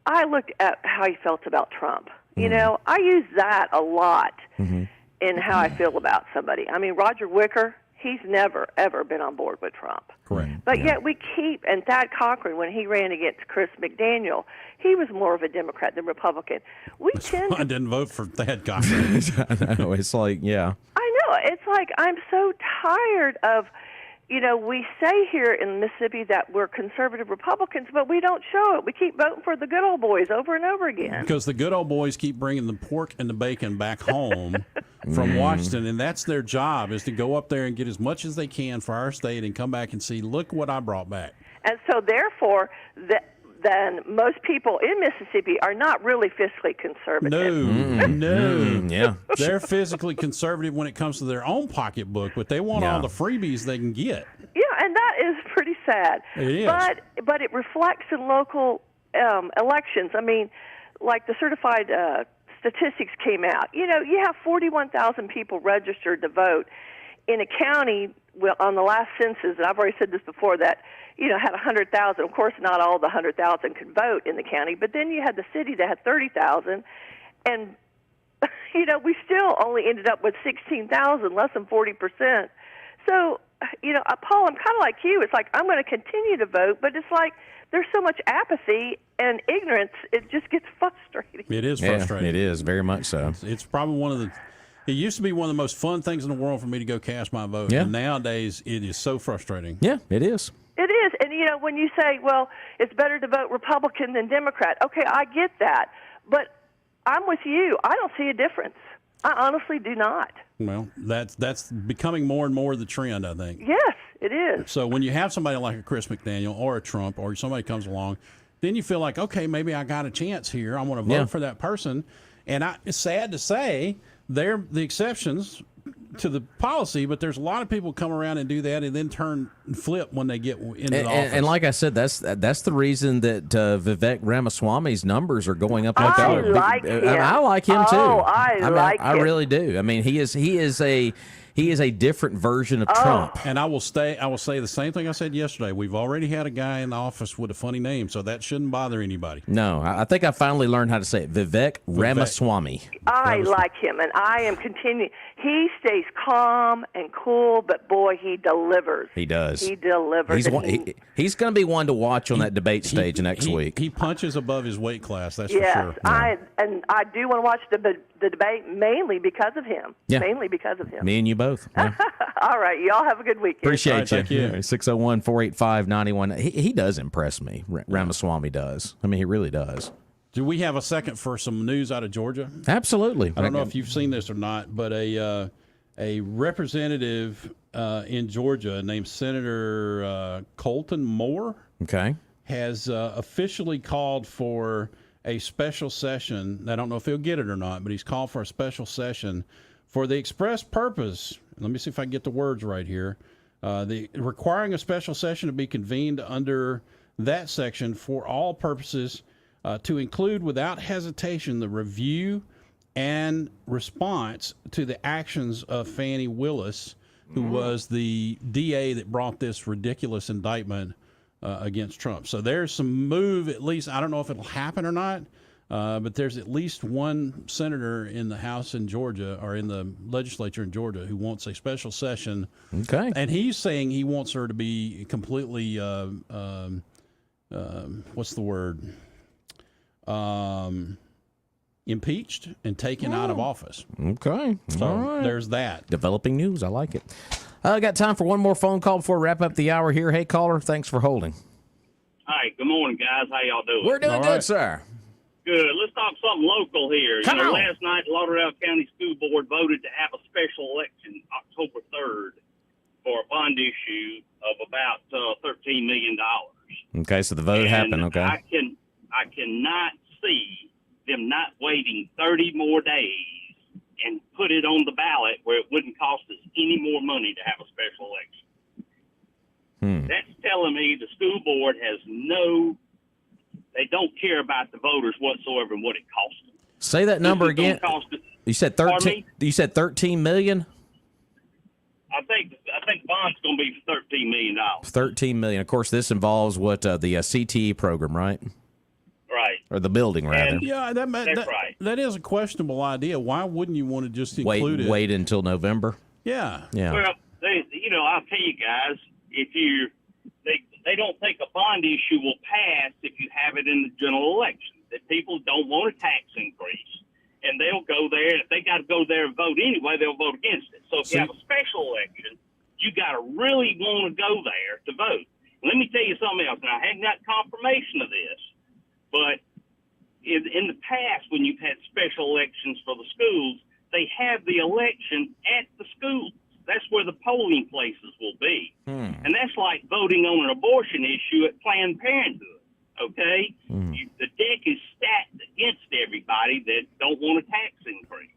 I looked at how he felt about Trump. I use that a lot in how I feel about somebody. I mean, Roger Wicker, he's never, ever been on board with Trump.
Correct.
But yet we keep, and Thad Cochran, when he ran against Chris McDaniel, he was more of a Democrat than Republican.
I didn't vote for Thad Cochran.
I know, it's like, yeah.
I know. It's like, I'm so tired of, we say here in Mississippi that we're conservative Republicans, but we don't show it. We keep voting for the good old boys over and over again.
Because the good old boys keep bringing the pork and the bacon back home from Washington, and that's their job, is to go up there and get as much as they can for our state and come back and see, look what I brought back.
And so, therefore, then most people in Mississippi are not really fiscally conservative.
No.
Yeah.
They're physically conservative when it comes to their own pocketbook, but they want all the freebies they can get.
Yeah, and that is pretty sad.
It is.
But it reflects in local elections. I mean, like the certified statistics came out. You know, you have 41,000 people registered to vote in a county on the last census, and I've already said this before, that, you know, had 100,000. Of course, not all the 100,000 could vote in the county, but then you had the city that had 30,000, and, you know, we still only ended up with 16,000, less than 40%. So, you know, Paul, I'm kind of like you. It's like, I'm going to continue to vote, but it's like there's so much apathy and ignorance, it just gets frustrating.
It is frustrating.
Yeah, it is, very much so.
It's probably one of the... It used to be one of the most fun things in the world for me to go cast my vote.
Yeah.
And nowadays, it is so frustrating.
Yeah, it is.
It is. And, you know, when you say, well, it's better to vote Republican than Democrat, okay, I get that. But I'm with you. I don't see a difference. I honestly do not.
Well, that's becoming more and more the trend, I think.
Yes, it is.
So when you have somebody like a Chris McDaniel or a Trump or somebody comes along, then you feel like, okay, maybe I got a chance here. I want to vote for that person. And it's sad to say they're the exceptions to the policy, but there's a lot of people come around and do that and then flip when they get into the office.
And like I said, that's the reason that Vivek Ramaswamy's numbers are going up.
I like him.
I like him too.
Oh, I
really do. I mean, he is a different version of Trump.
And I will say the same thing I said yesterday. We've already had a guy in the office with a funny name, so that shouldn't bother anybody.
No, I think I finally learned how to say it. Vivek Ramaswamy.
I like him, and I am continuing. He stays calm and cool, but boy, he delivers.
He does.
He delivers.
He's going to be one to watch on that debate stage next week.
He punches above his weight class, that's for sure.
Yes, I do want to watch the debate mainly because of him.
Yeah.
Mainly because of him.
Me and you both. Yeah.
All right, y'all have a good weekend.
Appreciate
right, thank you.
601-485-91. He does impress me. Ramaswamy does. I mean, he really does.
Do we have a second for some news out of Georgia?
Absolutely.
I don't know if you've seen this or not, but a representative in Georgia named Senator Colton Moore has officially called for a special session. I don't know if he'll get it or not, but he's called for a special session for the express purpose. Let me see if I can get the words right here. Requiring a special session to be convened under that section for all purposes to include without hesitation the review and response to the actions of Fani Willis, who was the DA that brought this ridiculous indictment against Trump. So there's some move, at least. I don't know if it'll happen or not, but there's at least one senator in the House in Georgia, or in the legislature in Georgia, who wants a special session. Okay. And he's saying he wants her to be completely, what's the word? Impeached and taken out of office.
Okay.
So there's that.
Developing news. I like it. I got time for one more phone call before we wrap up the hour here. Hey, caller, thanks for holding.
Hi, good morning, guys. How y'all doing?
We're doing good, sir.
Good. Let's talk something local here.
Come on.
Last night, Lauderdale County School Board voted to have a special election October 3rd for a bond issue of about $13 million.
Okay, so the vote happened, okay.
I cannot see them not waiting 30 more days and put it on the ballot where it wouldn't cost us any more money to have a special election. That's telling me the school board has they don't care about the voters whatsoever and what it costs them.
Say that number again. You said 13. You said 13 million.
I think bond's going to be $13 million.
13 million. Of course, this involves what the CTE program, right?
Right.
Or the building, rather.
Yeah, that's right. That is a questionable idea. Why wouldn't you want to just include it?
Wait until November.
Yeah.
Well, I'll tell you guys, they don't think a bond issue will pass if you have it in the general election. That people don't want a tax increase, and they'll go there. And if they got to go there and vote anyway, they'll vote against it. So if you have a special election, you got to really want to go there to vote. Let me tell you something else. Now, I hadn't got confirmation of this, but in the past, when you've had special elections for the schools, they have the election at the schools. That's where the polling places will be. And that's like voting on an abortion issue at Planned Parenthood, okay? everybody that don't want a tax increase.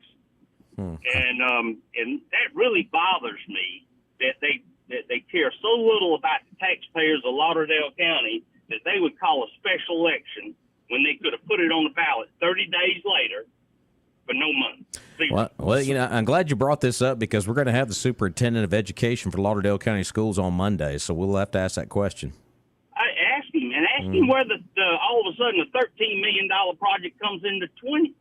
And that really bothers me that they care so little about the taxpayers of Lauderdale County that they would call a special election when they could have put it on the ballot 30 days later for no money.
Well, I'm glad you brought this up because we're going to have the superintendent of education for Lauderdale County Schools on Monday, so we'll have to ask that question.
I ask him where all of a sudden a $13 million project comes into 20.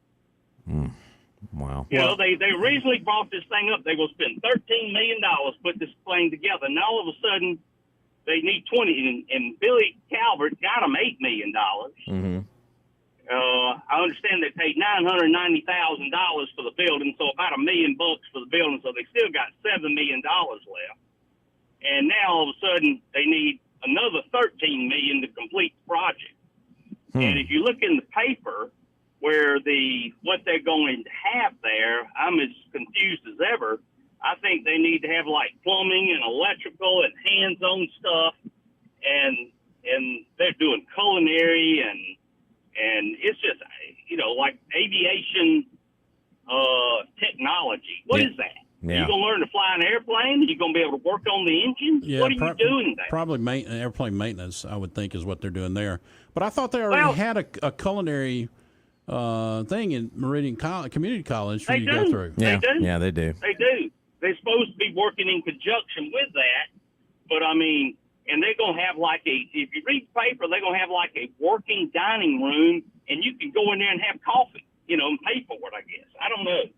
Wow.
You know, they originally brought this thing up. They will spend $13 million to put this thing together. Now all of a sudden they need 20, and Billy Calvert got them $8 million.
Mm-hmm.
I understand they paid $990,000 for the building, so about $1 million for the building. So they still got $7 million left. And now all of a sudden they need another $13 million to complete the project. And if you look in the paper where what they're going to have there, I'm as confused as ever. I think they need to have like plumbing and electrical and hands-on stuff, and they're doing culinary and it's just, you know, like aviation technology. What is that?
Yeah.
You gonna learn to fly an airplane? You gonna be able to work on the engine?
Yeah,
what are you doing there?
Probably airplane maintenance, I would think, is what they're doing there. But I thought they already had a culinary thing in Meridian Community College for you to go through.
Yeah,
They do.
Yeah, they do.
They do. They're supposed to be working in conjunction with that, but I mean, and they're going to have if you read the paper, they're going to have like a working dining room, and you can go in there and have coffee, you know, and pay for it, I guess. I don't know.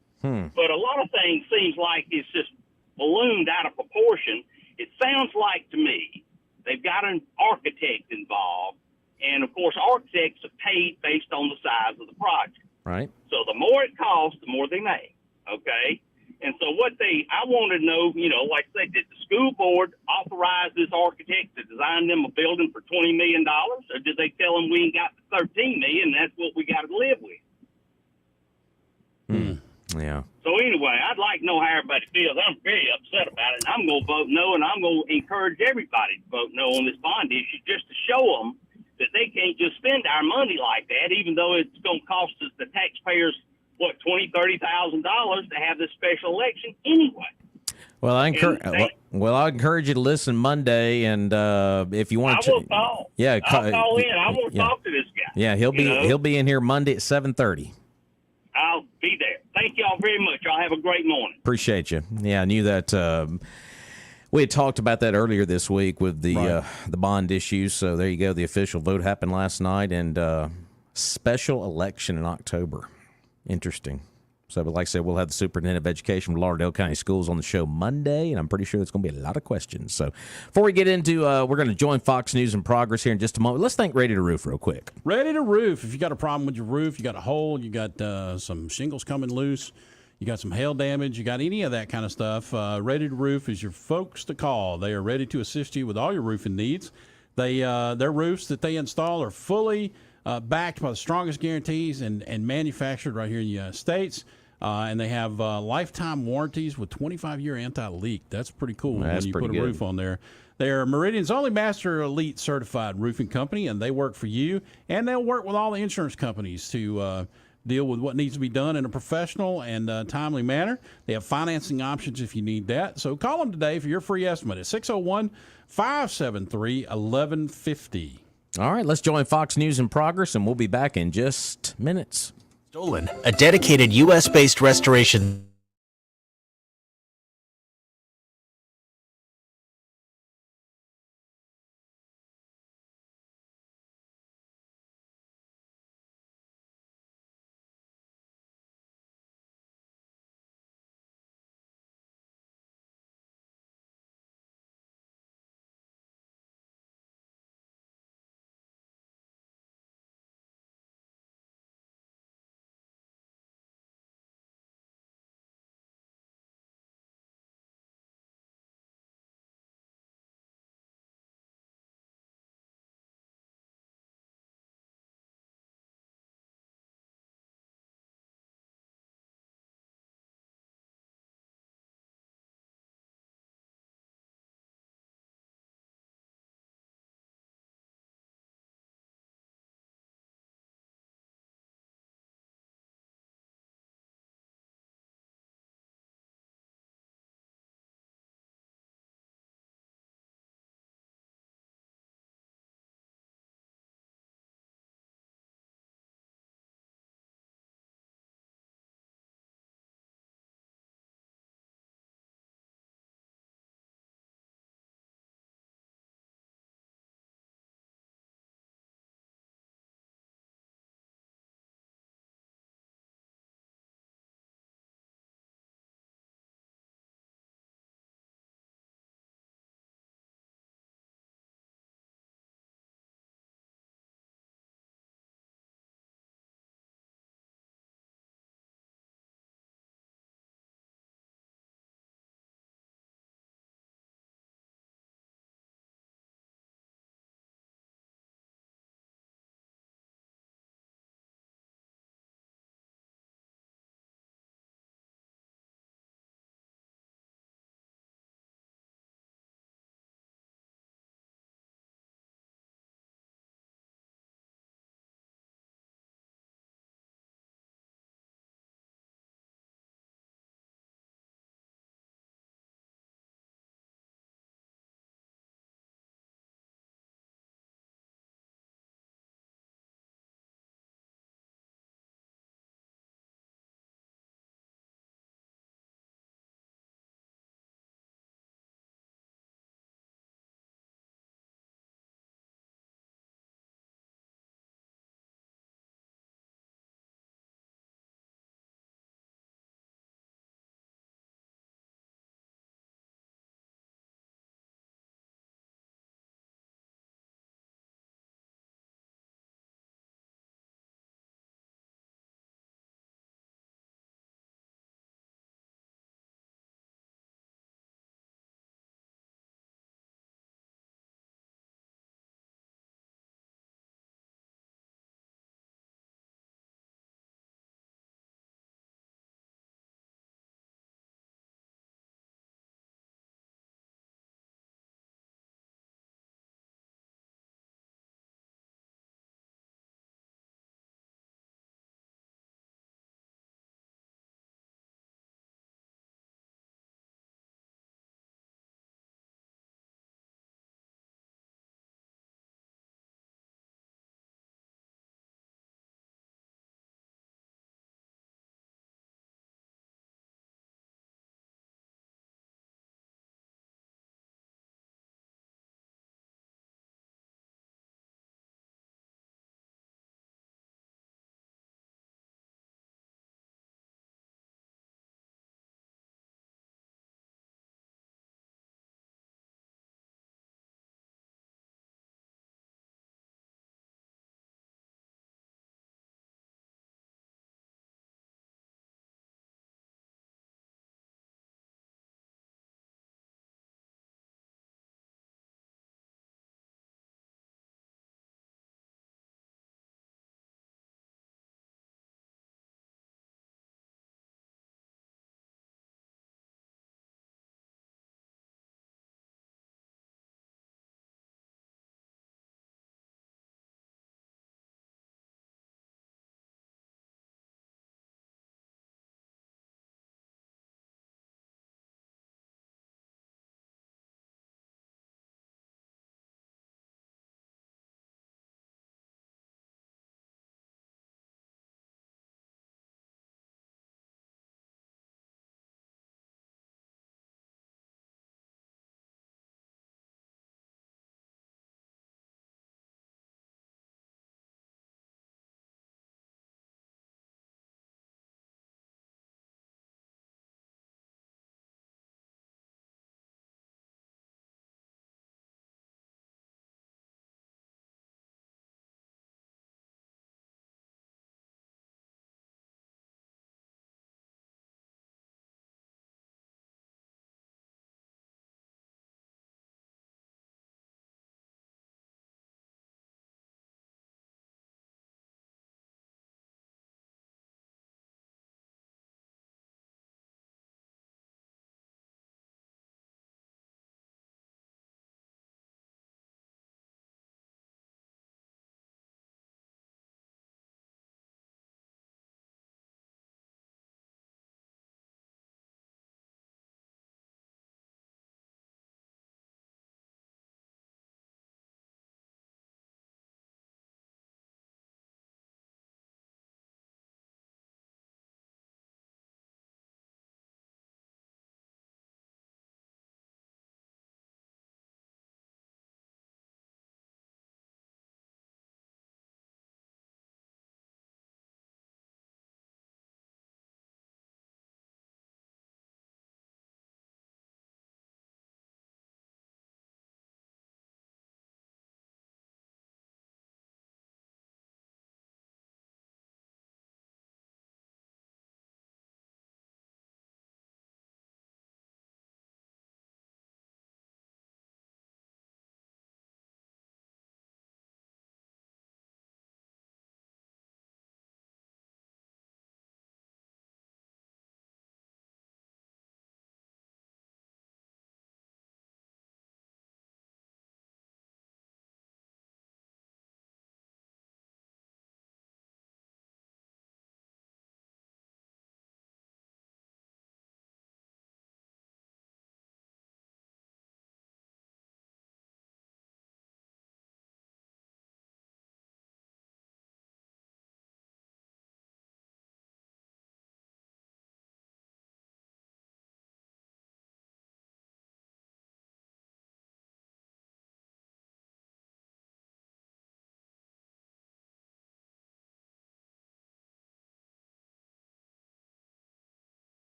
But a lot of things seems like it's just ballooned out of proportion. It sounds like to me they've got an architect involved, and of course architects are paid based on the size of the project.
Right.
So the more it costs, the more they make. Okay. And so I want to know, you know, like I said, did the school board authorize this architect to design them a building for $20 million? Or did they tell them we ain't got the $13 million and that's what we got to live with?
Yeah.
So anyway, I'd like to know how everybody feels. I'm very upset about it. I'm going to vote no, and I'm going to encourage everybody to vote no on this bond issue just to show them that they can't just spend our money like that, even though it's going to cost us, the taxpayers, $20,000-$30,000 to have this special election anyway.
Well, I encourage you to listen Monday, and if you want
I will call.
Yeah,
I'll call in. I want to talk to this guy.
Yeah, he'll be in here Monday at 7:30.
I'll be there. Thank y'all very much. Y'all have a great morning.
Appreciate you. Yeah, I knew that. We had talked about that earlier this week with the bond issues. So there you go. The official vote happened last night, and special election in October. Interesting. So, but like I said, we'll have the superintendent of education from Lauderdale County Schools on the show Monday, and I'm pretty sure there's going to be a lot of questions. So before we get into, we're going to join Fox News in Progress here in just a moment. Let's thank Ready to Roof real quick.
Ready to Roof. If you got a problem with your roof, you got a hole, you got some shingles coming loose, you got some hail damage, you got any of that kind of stuff, Ready to Roof is your folks to call. They are ready to assist you with all your roofing needs. Their roofs that they install are fully backed by the strongest guarantees and manufactured right here in the United States. And they have lifetime warranties with 25-year anti-leak. That's pretty cool when you put a roof on there. They're Meridian's only Master Elite certified roofing company, and they work for you. And they'll work with all the insurance companies to deal with what needs to be done in a professional and timely manner. They have financing options if you need that. So call them today for your free estimate at 601-573-1150.
All right, let's join Fox News in Progress, and we'll be back in just minutes.
Stolen, a dedicated U.S.-based restoration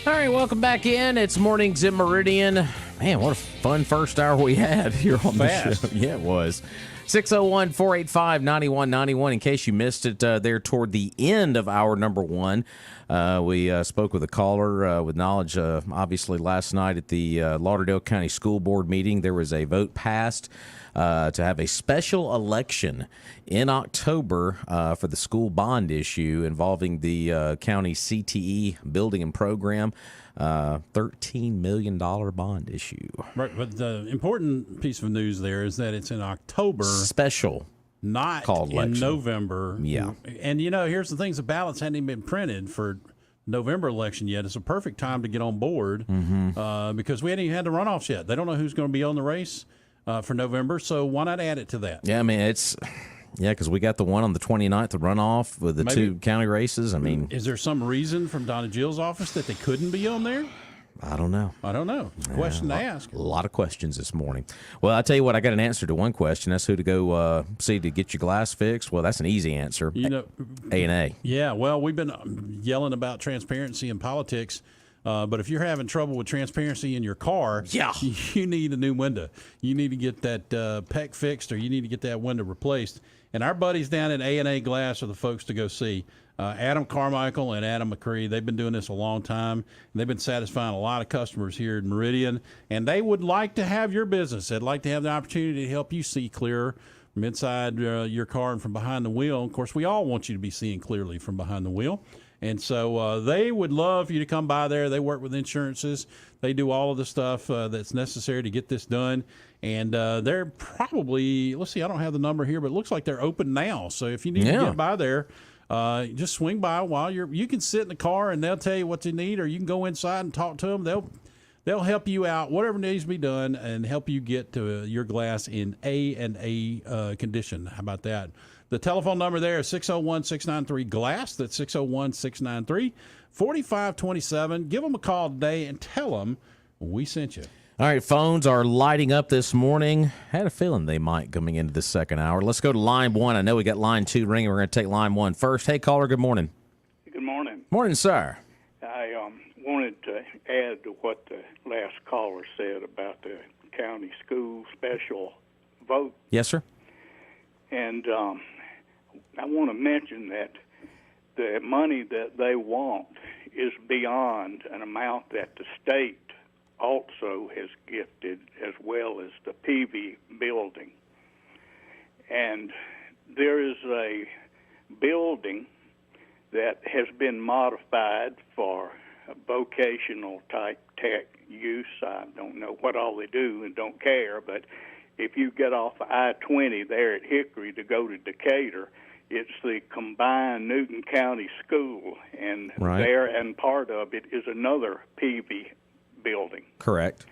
All right, welcome back in. It's Mornings in Meridian. Man, what a fun first hour we had here on the show. Yeah, it was. 601-485-9191. In case you missed it there toward the end of hour number one, we spoke with a caller with knowledge. Obviously, last night at the Lauderdale County School Board meeting, there was a vote passed to have a special election in October for the school bond issue involving the county CTE building and program. $13 million bond issue.
Right, but the important piece of news there is that it's in October.
Special.
Not
called
in
election.
November.
Yeah.
And, here's the things. The ballots hadn't even been printed for November election yet. It's a perfect time to get on board because we hadn't even had the runoffs yet. They don't know who's going to be on the race for November, so why not add it to that?
Yeah, I mean, because we got the one on the 29th, the runoff with the two county races. I mean,
is there some reason from Donna Gill's office that they couldn't be on there?
I don't know.
It's a question to ask.
A lot of questions this morning. Well, I tell you what, I got an answer to one question. That's who to go see to get your glass fixed. Well, that's an easy answer. A&A.
Yeah, well, we've been yelling about transparency in politics. But if you're having trouble with transparency in your car, you need a new window. You need to get that PEC fixed, or you need to get that window replaced. And our buddies down at A&A Glass are the folks to go see. Adam Carmichael and Adam McCree, they've been doing this a long time. And they've been satisfying a lot of customers here in Meridian. And they would like to have your business. They'd like to have the opportunity to help you see clearer from inside your car and from behind the wheel. Of course, we all want you to be seeing clearly from behind the wheel. And so they would love for you to come by there. They work with insurances. They do all of the stuff that's necessary to get this done. And they're probably, let's see, I don't have the number here, but it looks like they're open now. So if you need to get by there, just swing by while you can sit in the car and they'll tell you what you need, or you can go inside and talk to them. They'll help you out, whatever needs to be done, and help you get to your glass in A condition. How about that? The telephone number there is 601-693-GLASS. That's 601-693-4527. Give them a call today and tell them we sent you.
All right, phones are lighting up this morning. Had a feeling they might coming into the second hour. Let's go to line one. I know we got line two ringing. We're going to take line one first. Hey, caller, good morning.
Good morning.
Morning, sir.
I wanted to add to what the last caller said about the county school special vote.
Yes, sir.
And I want to mention that the money that they want is beyond an amount that the state also has gifted, as well as the PV building. And there is a building that has been modified for a vocational type tech use. I don't know what all they do and don't care, but if you get off I-20 there at Hickory to go to Decatur, it's the combined Newton County School, and there and part of it is another PV building.
Correct.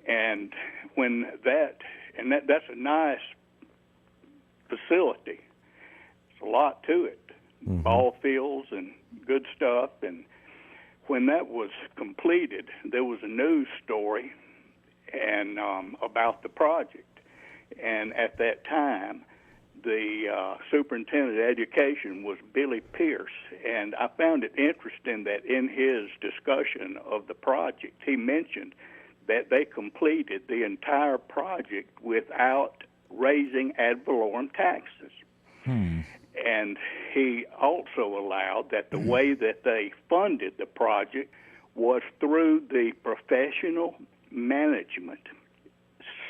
And when that's a nice facility. It's a lot to it. Ball fields and good stuff. And when that was completed, there was a news story and about the project. And at that time, the superintendent of education was Billy Pierce. And I found it interesting that in his discussion of the project, he mentioned that they completed the entire project without raising ad valorem taxes. And he also allowed that the way that they funded the project was through the professional management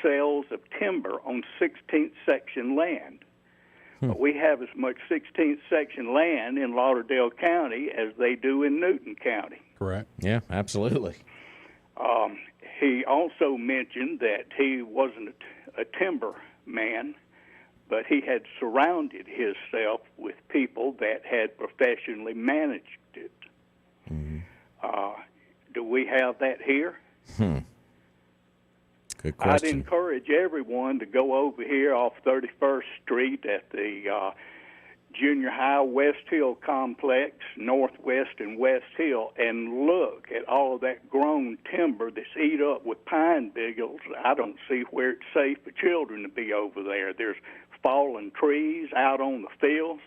sales of timber on 16th section land. We have as much 16th section land in Lauderdale County as they do in Newton County.
Correct.
Yeah, absolutely.
He also mentioned that he wasn't a timber man, but he had surrounded himself with people that had professionally managed it. Do we have that here?
Good question.
I'd encourage everyone to go over here off 31st Street at the Junior High West Hill Complex, Northwest and West Hill, and look at all of that grown timber that's eat up with pine beetles. I don't see where it's safe for children to be over there. There's fallen trees out on the fields.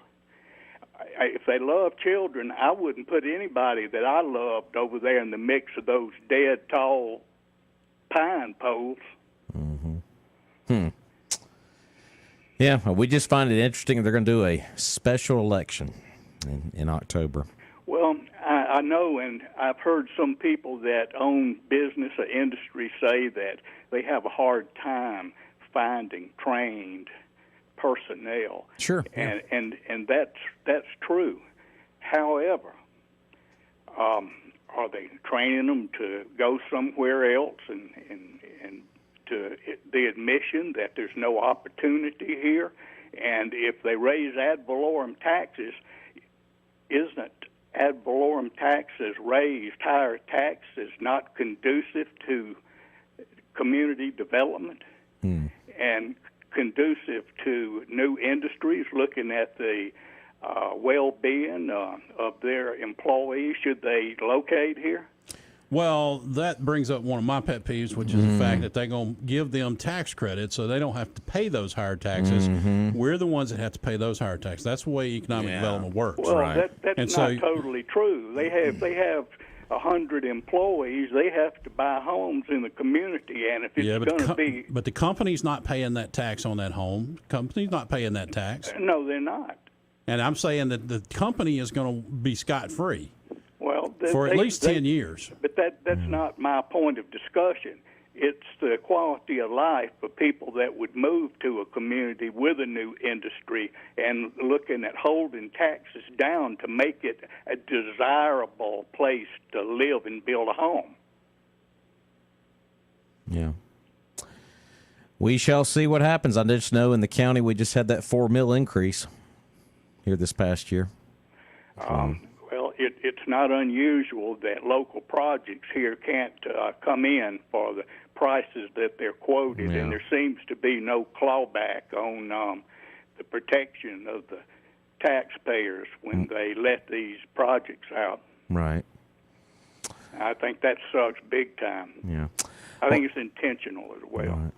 if they love children, I wouldn't put anybody that I loved over there in the mix of those dead tall pine poles.
Yeah, well, we just find it interesting they're going to do a special election in October.
Well, I know, and I've heard some people that own business or industry say that they have a hard time finding trained personnel.
Sure.
And that's true. However, are they training them to go somewhere else and to the admission that there's no opportunity here? And if they raise ad valorem taxes, isn't ad valorem taxes raised, higher taxes, not conducive to community development and conducive to new industries looking at the well-being of their employees should they locate here?
Well, that brings up one of my pet peeves, which is the fact that they're going to give them tax credits so they don't have to pay those higher taxes. We're the ones that have to pay those higher taxes. That's the way economic development works.
Well, that's not totally true. They have 100 employees. They have to buy homes in the community, and if it's going to be...
But the company's not paying that tax on that home. The company's not paying that tax.
No, they're not.
And I'm saying that the company is going to be scot-free.
Well,
for at least 10 years.
But that's not my point of discussion. It's the quality of life for people that would move to a community with a new industry and looking at holding taxes down to make it a desirable place to live and build a home.
Yeah. We shall see what happens. I just know in the county we just had that $4 million increase here this past year.
Well, it's not unusual that local projects here can't come in for the prices that they're quoted, and there seems to be no clawback on the protection of the taxpayers when they let these projects out.
Right.
I think that sucks big time.
Yeah.
I think it's intentional as well.
Right.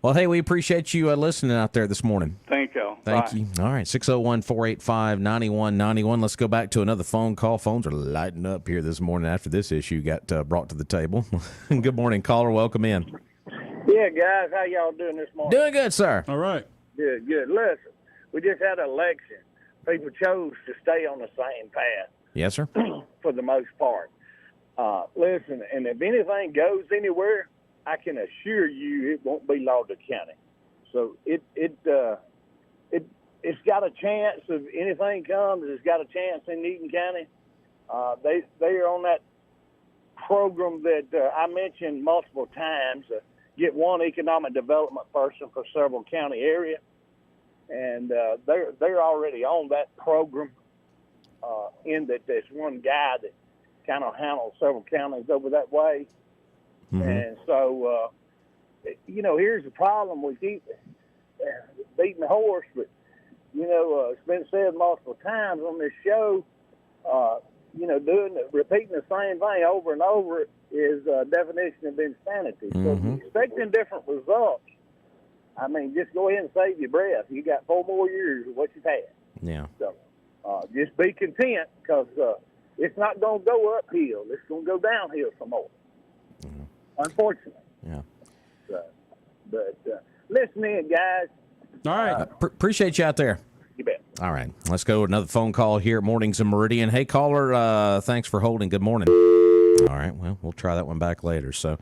Well, hey, we appreciate you listening out there this morning.
Thank you.
Thank you. All right, 601-485-9191. Let's go back to another phone call. Phones are lighting up here this morning after this issue got brought to the table. Good morning, caller. Welcome in.
Yeah, guys, how y'all doing this morning?
Doing good, sir.
All right.
Good. Listen, we just had an election. People chose to stay on the same path.
Yes, sir.
For the most part. Listen, and if anything goes anywhere, I can assure you it won't be Lauder County. So it's got a chance if anything comes. It's got a chance in Eaton County. They are on that program that I mentioned multiple times. Get one economic development person for several county area, and they're already on that program. In that there's one guy that kind of handles several counties over that way. And so, here's the problem with beating the horse. But, it's been said multiple times on this show, repeating the same thing over and over is a definition of insanity. So if you're expecting different results, I mean, just go ahead and save your breath. You got 4 more years of what you've had.
Yeah.
So just be content because it's not going to go uphill. It's going to go downhill some more. Unfortunately.
Yeah.
But listen in, guys.
All right.
Appreciate you out there.
You bet.
All right. Let's go with another phone call here at Mornings in Meridian. Hey, caller, thanks for holding. Good morning. All right. Well, we'll try that one back later. So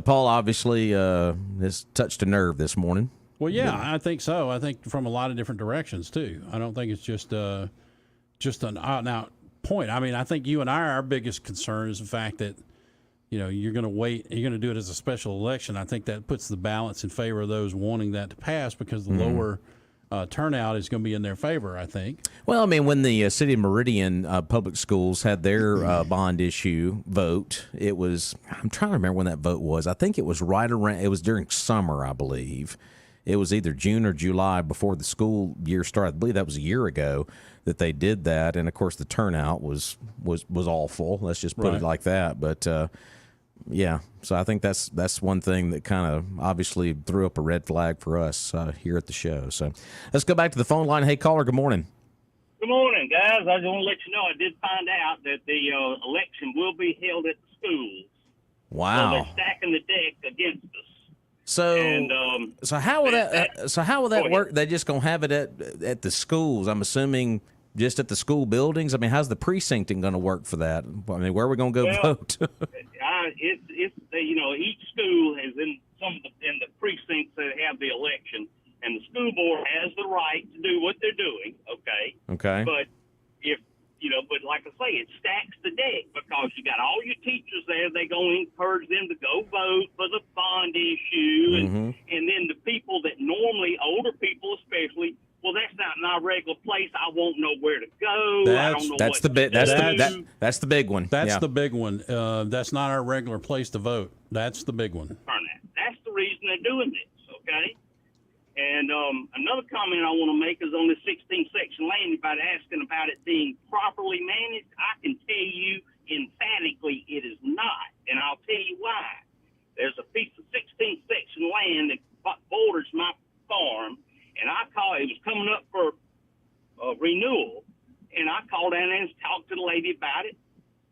Paul, obviously, has touched a nerve this morning.
Well, yeah, I think so. I think from a lot of different directions, too. I don't think it's just an out-and-out point. I mean, I think you and our biggest concern is the fact that, you're going to wait. You're going to do it as a special election. I think that puts the balance in favor of those wanting that to pass because the lower turnout is going to be in their favor, I think. Well,
I mean, when the City of Meridian public schools had their bond issue vote, it was, I'm trying to remember when that vote was. I think it was it was during summer, I believe. It was either June or July before the school year started. I believe that was a year ago that they did that. And, of course, the turnout was awful. Let's just put it like that. But, yeah, so I think that's one thing that kind of obviously threw up a red flag for us here at the show. So let's go back to the phone line. Hey, caller, good morning.
Good morning, guys. I just want to let you know I did find out that the election will be held at the schools.
Wow.
So they're stacking the deck against us.
So how will that work? They're just gonna have it at the schools. I'm assuming just at the school buildings. I mean, how's the precincting going to work for that? I mean, where are we going to go vote?
It's each school is in the precincts that have the election, and the school board has the right to do what they're doing. Okay. But but like I say, it stacks the deck because you got all your teachers there. They're going to encourage them to go vote for the bond issue, and then the people that normally, older people especially, well, that's not my regular place. I won't know where to go. That's the big
one.
That's the big one. That's not our regular place to vote. That's the big one.
That's the reason they're doing this, okay? And another comment I want to make is on the 16th section land. About asking about it being properly managed, I can tell you emphatically it is not, and I'll tell you why. There's a piece of 16th section land that borders my farm, and it was coming up for renewal, and I called down there and talked to the lady about it,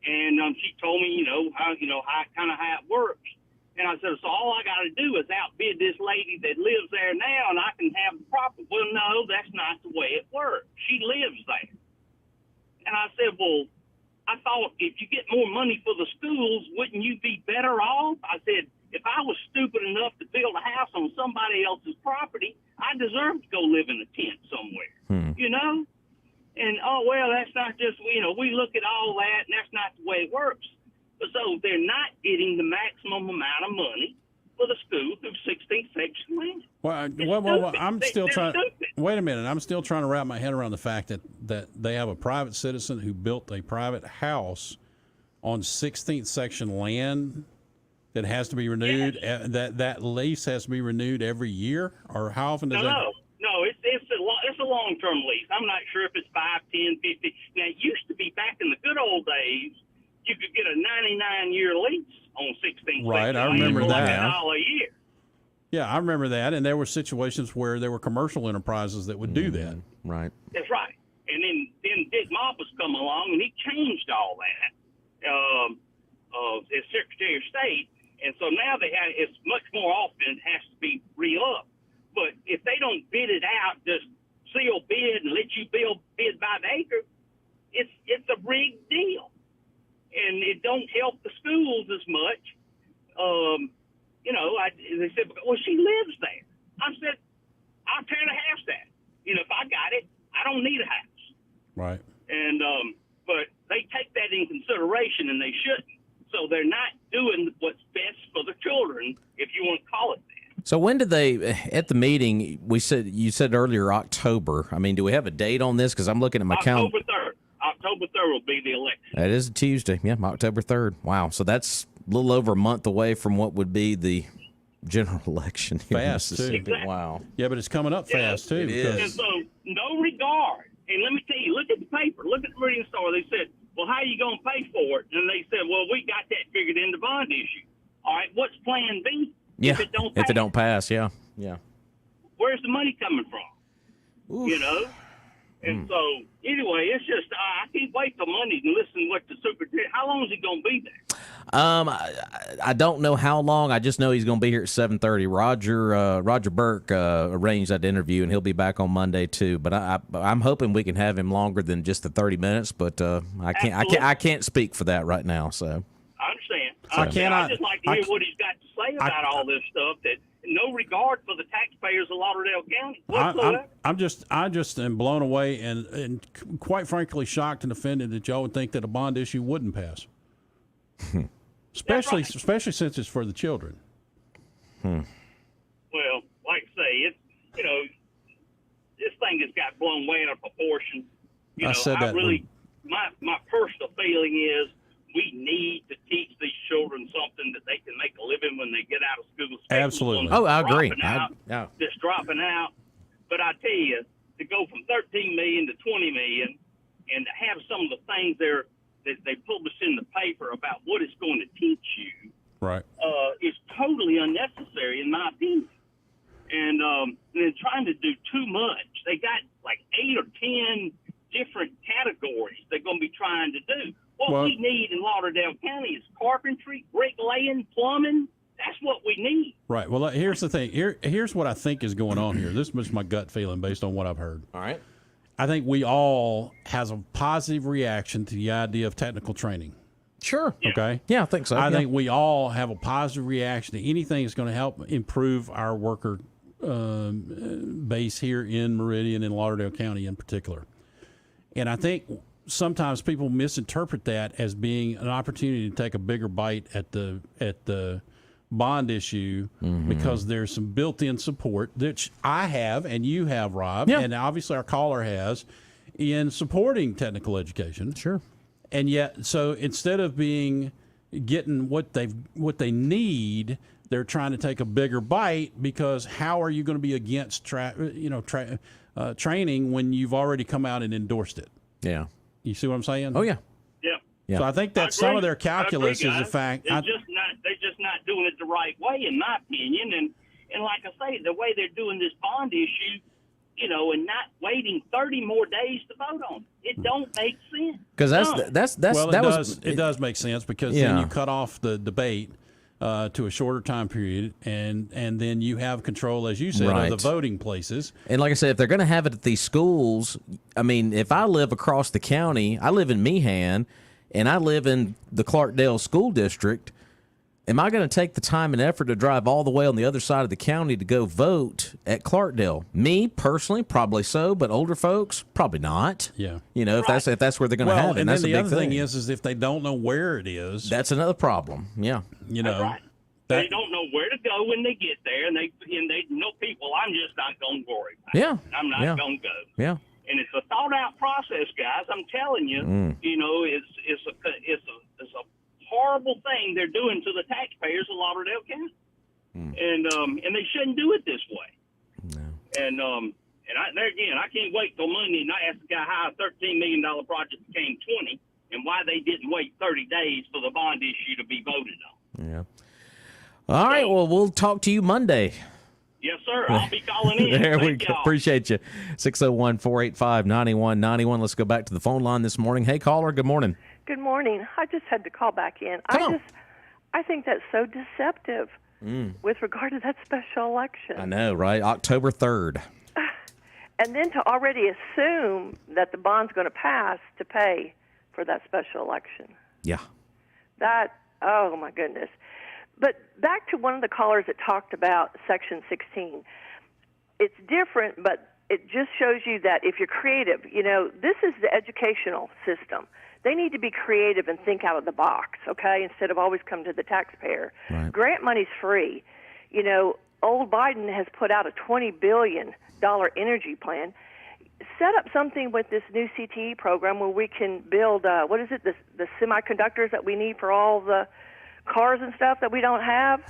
and she told me, how it works. And I said, so all I got to do is outbid this lady that lives there now, and I can have the property. Well, no, that's not the way it works. She lives there. And I said, well, I thought if you get more money for the schools, wouldn't you be better off? I said, if I was stupid enough to build a house on somebody else's property, I deserve to go live in a tent somewhere, And, that's not just, we look at all that, and that's not the way it works. So they're not getting the maximum amount of money for the school through 16th section land.
Well, I'm still trying. Wait a minute. I'm still trying to wrap my head around the fact that they have a private citizen who built a private house on 16th section land that has to be renewed. Yes. That lease has to be renewed every year, or how often does that?
No, it's a long-term lease. I'm not sure if it's 5, 10, 50. Now, it used to be back in the good old days, you could get a 99-year lease on 16th.
Right, I remember that.
$1 a year.
Yeah, I remember that, and there were situations where there were commercial enterprises that would do that.
Right.
That's right. And then Dick Moppus come along, and he changed all that as Secretary of State. And so now it's much more often it has to be re-upped. But if they don't bid it out, just seal bid and let you bid by the acre, it's a rigged deal. And it don't help the schools as much. They said, well, she lives there. I said, I'll tear the house down. If I got it, I don't need a house.
Right.
And but they take that in consideration, and they shouldn't. So they're not doing what's best for the children, if you want to call it that.
So when did they, at the meeting, you said earlier October. I mean, do we have a date on this? Because I'm looking at my calendar.
October 3rd will be the election.
That is a Tuesday. Yeah, October 3rd. Wow. So that's a little over a month away from what would be the general election here in Mississippi.
Exactly.
Wow.
Yeah, but it's coming up fast, too.
It is.
And so, no regard. And let me tell you, look at the paper. Look at the Meridian Star. They said, well, how are you going to pay for it? And they said, well, we got that figured in the bond issue. All right, what's plan B?
Yeah,
if it don't pass,
yeah.
Where's the money coming from?
Oof.
And so, anyway, it's just, I can't wait till Monday to listen to what the superintendent, how long is he going to be there?
I don't know how long. I just know he's going to be here at 7:30. Roger Burke arranged that interview, and he'll be back on Monday too. But I'm hoping we can have him longer than just the 30 minutes. But I can't speak for that right now. So
I understand.
I
just like to hear what he's got to say about all this stuff. That no regard for the taxpayers of Lauderdale County whatsoever.
I just am blown away and quite frankly shocked and offended that y'all would think that a bond issue wouldn't pass. Especially since it's for the children.
Well, like I say, it's this thing has got blown way out of proportion. My personal feeling is we need to teach these children something that they can make a living when they get out of school.
Absolutely.
Oh, I agree.
That's dropping out. But I tell you, to go from 13 million to 20 million, and to have some of the things there that they publish in the paper about what it's going to teach you,
right,
is totally unnecessary in my opinion. And they're trying to do too much. They got like 8 or 10 different categories they're going to be trying to do. What we need in Lauderdale County is carpentry, bricklaying, plumbing. That's what we need.
Right. Well, here's the thing. Here's what I think is going on here. This is my gut feeling based on what I've heard.
All right.
I think we all has a positive reaction to the idea of technical training.
Sure.
Yeah.
Okay.
Yeah, I think so.
I think we all have a positive reaction to anything that's going to help improve our worker base here in Meridian and Lauderdale County in particular. And I think sometimes people misinterpret that as being an opportunity to take a bigger bite at the bond issue because there's some built-in support that I have and you have, Rob, and obviously our caller has in supporting technical education.
Sure.
And yet, so instead of getting what they need, they're trying to take a bigger bite because how are you going to be against training when you've already come out and endorsed it?
Yeah.
You see what I'm saying?
Oh yeah.
Yeah.
So I think that some of their calculus is the fact.
They're just not doing it the right way, in my opinion. And like I say, the way they're doing this bond issue, and not waiting 30 more days to vote on it don't make sense.
Because
it does make sense because then you cut off the debate to a shorter time period, and then you have control, as you said, of the voting places.
And like I said, if they're going to have it at these schools, I mean, if I live across the county, I live in Meehan, and I live in the Clarkdale School District, am I going to take the time and effort to drive all the way on the other side of the county to go vote at Clarkdale? Me, personally, probably so, but older folks, probably not.
Yeah.
If that's where they're going to have it.
And
that's
then
the
the
big
other thing
thing
is if they don't know where it is.
That's another problem. Yeah.
Right. They don't know where to go when they get there, and they know people. I'm just not going to worry about
Yeah.
it. I'm not going to go.
Yeah.
And it's a thought out process, guys. I'm telling you. It's a horrible thing they're doing to the taxpayers of Lauderdale County, and they shouldn't do it this way.
No.
And I can't wait till Monday and I ask the guy how a $13 million project became 20, and why they didn't wait 30 days for the bond issue to be voted on.
Yeah. All right. Well, we'll talk to you Monday.
Yes, sir. I'll be calling in.
There we
Thank
go.
y'all.
Appreciate you. 601-485-9191. Let's go back to the phone line this morning. Hey, caller. Good morning.
Good morning. I just had to call back in. I think that's so deceptive with regard to that special election.
I know, right? October 3rd.
And then to already assume that the bond's going to pass to pay for that special election.
Yeah.
Oh, my goodness. But back to one of the callers that talked about Section 16. It's different, but it just shows you that if you're creative, this is the educational system. They need to be creative and think out of the box, okay, instead of always come to the taxpayer.
Right.
Grant money's free. Old Biden has put out a $20 billion energy plan. Set up something with this new CTE program where we can build, the semiconductors that we need for all the cars and stuff that we don't have.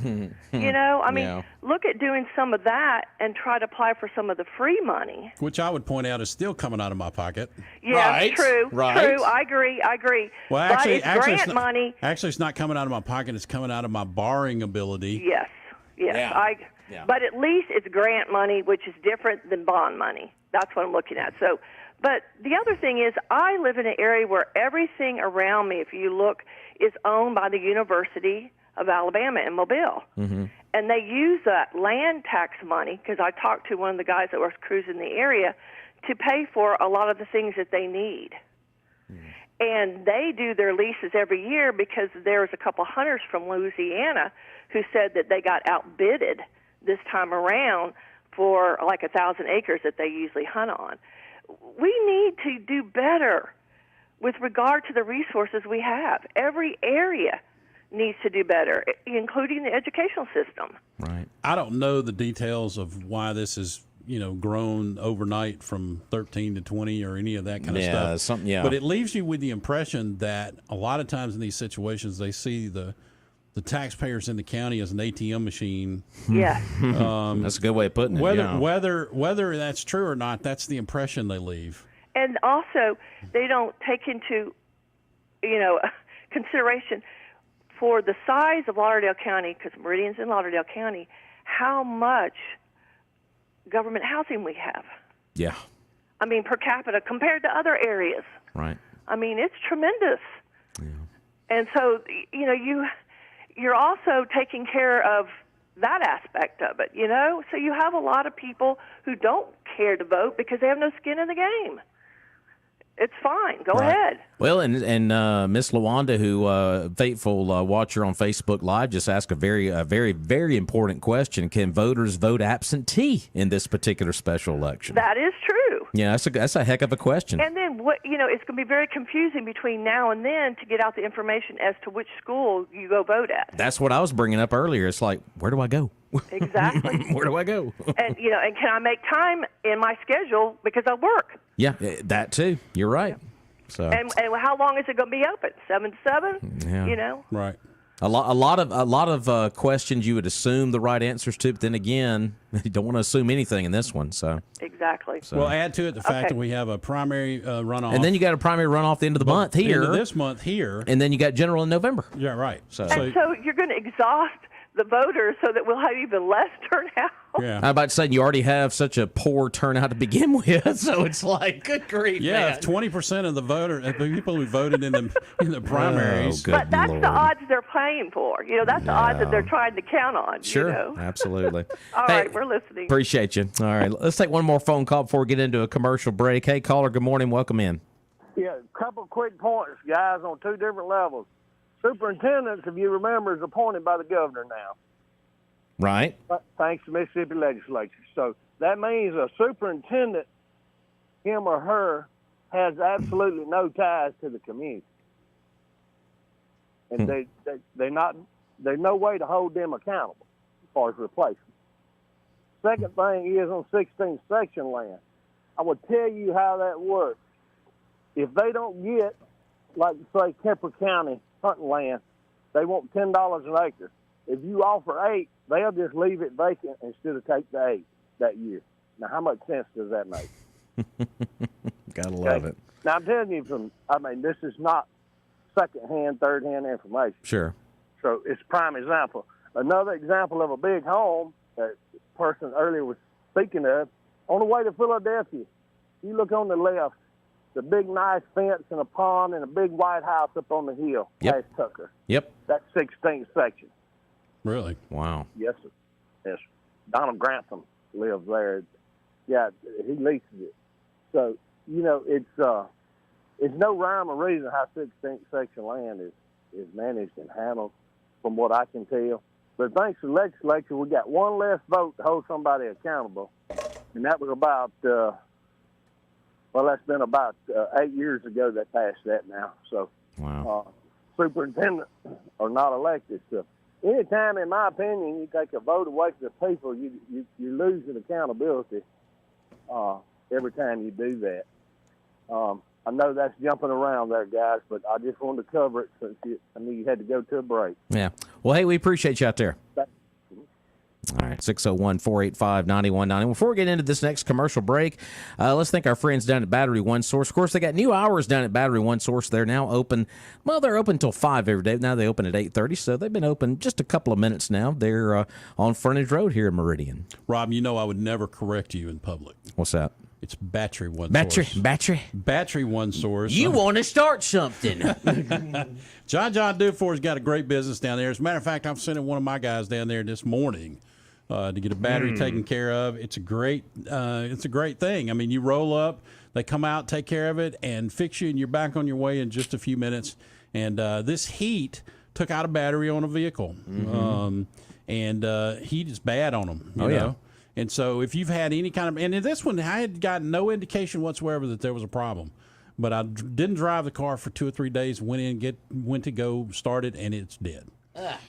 Look at doing some of that and try to apply for some of the free money.
Which I would point out is still coming out of my pocket.
Yeah,
right.
True. I agree.
Well,
actually,
it's
money.
Actually, it's not coming out of my pocket. It's coming out of my borrowing ability.
Yes.
Yeah.
But at least it's grant money, which is different than bond money. That's what I'm looking at. So, but the other thing is, I live in an area where everything around me, if you look, is owned by the University of Alabama in Mobile. Mm-hmm. And they use that land tax money, because I talked to one of the guys that was cruising the area, to pay for a lot of the things that they need. Mm-hmm. And they do their leases every year because there's a couple hunters from Louisiana who said that they got outbidded this time around for like 1,000 acres that they usually hunt on. We need to do better with regard to the resources we have. Every area needs to do better, including the educational system.
Right.
I don't know the details of why this is, grown overnight from 13 to 20 or any of that kind of stuff. But it leaves you with the impression that a lot of times in these situations they see the taxpayers in the county as an ATM machine.
Yeah.
That's a good way of putting it.
Whether that's true or not, that's the impression they leave.
And also, they don't take into, consideration for the size of Lauderdale County, because Meridian's in Lauderdale County, how much government housing we have.
Yeah.
I mean, per capita compared to other areas.
Right.
I mean, it's tremendous.
Yeah.
And so, you're also taking care of that aspect of it, So you have a lot of people who don't care to vote because they have no skin in the game. It's fine. Go ahead.
Well, and Miss Lawanda, who faithful watcher on Facebook Live, just asked a very, very important question: can voters vote absentee in this particular special election?
That is true.
Yeah, that's a heck of a question.
And then it's going to be very confusing between now and then to get out the information as to which school you go vote at.
That's what I was bringing up earlier. It's like, where do I go?
Exactly.
Where do I go?
And and can I make time in my schedule because I work?
Yeah, that too. You're right. So
and how long is it going to be open? 7 to 7?
Yeah.
Right.
A lot of questions you would assume the right answers to, but then again, you don't want to assume anything in this one. So
exactly.
So.
Well, add to it the fact that we have a primary runoff,
and then you got a primary runoff at the end of the month here,
end of this month here,
and then you got general in November.
Yeah, right.
So you're going to exhaust the voters so that we'll have even less turnout.
Yeah. I'm about to say you already have such a poor turnout to begin with, so it's like, good grief.
Yeah,
man.
20% of the people who voted in the primaries.
Oh,
but that's
Lord.
the odds they're playing for. That's the odds that they're trying to count on.
Sure, absolutely.
All right, we're listening.
Appreciate you. All right, let's take one more phone call before we get into a commercial break. Hey, caller, good morning. Welcome in.
Yeah, a couple quick points, guys, on two different levels. Superintendents, if you remember, is appointed by the governor now.
Right.
Thanks to Mississippi legislature. So that means a superintendent, him or her, has absolutely no ties to the community. And there's no way to hold them accountable as far as replacement. Second thing is on 16th section land. I would tell you how that works. If they don't get, like, say, Kemper County hunting land, they want $10 an acre. If you offer 8, they'll just leave it vacant instead of take the 8 that year. Now, how much sense does that make?
Gotta love it.
Now, I'm telling you this is not second-hand, third-hand information.
Sure.
So it's a prime example. Another example of a big home that the person earlier was speaking of, on the way to Philadelphia, you look on the left, the big nice fence and a pond and a big white house up on the hill, past Tucker.
Yep.
That's 16th section.
Really?
Wow.
Yes, sir. Yes, sir. Donald Grantham lives there. Yeah, he leases it. So, it's no rhyme or reason how 16th section land is managed and handled from what I can tell. But thanks to the legislature, we got one less vote to hold somebody accountable. And that was about, that's been about 8 years ago they passed that now. So,
wow.
Superintendents are not elected. So, anytime, in my opinion, you take a vote away from the people, you lose an accountability every time you do that. I know that's jumping around there, guys, but I just wanted to cover it since I knew you had to go to a break.
Yeah. Well, hey, we appreciate you out there. All right, 601-485-9191. Before we get into this next commercial break, let's thank our friends down at Battery One Source. Of course, they got new hours down at Battery One Source. They're now open. Well, they're open until 5 every day. Now they open at 8:30, so they've been open just a couple of minutes now. They're on Frontage Road here in Meridian.
Rob, I would never correct you in public.
What's that?
It's Battery One
Source.
Battery One Source.
You want to start something.
John Dufour's got a great business down there. As a matter of fact, I'm sending one of my guys down there this morning to get a battery taken care of. It's a great thing. I mean, you roll up, they come out, take care of it, and fix you, and you're back on your way in just a few minutes. And this heat took out a battery on a vehicle, and heat is bad on them. You know?
Yeah.
And so if you've had any kind of, and in this one, I had gotten no indication whatsoever that there was a problem. But I didn't drive the car for 2 or 3 days, went to go start it, and it's dead.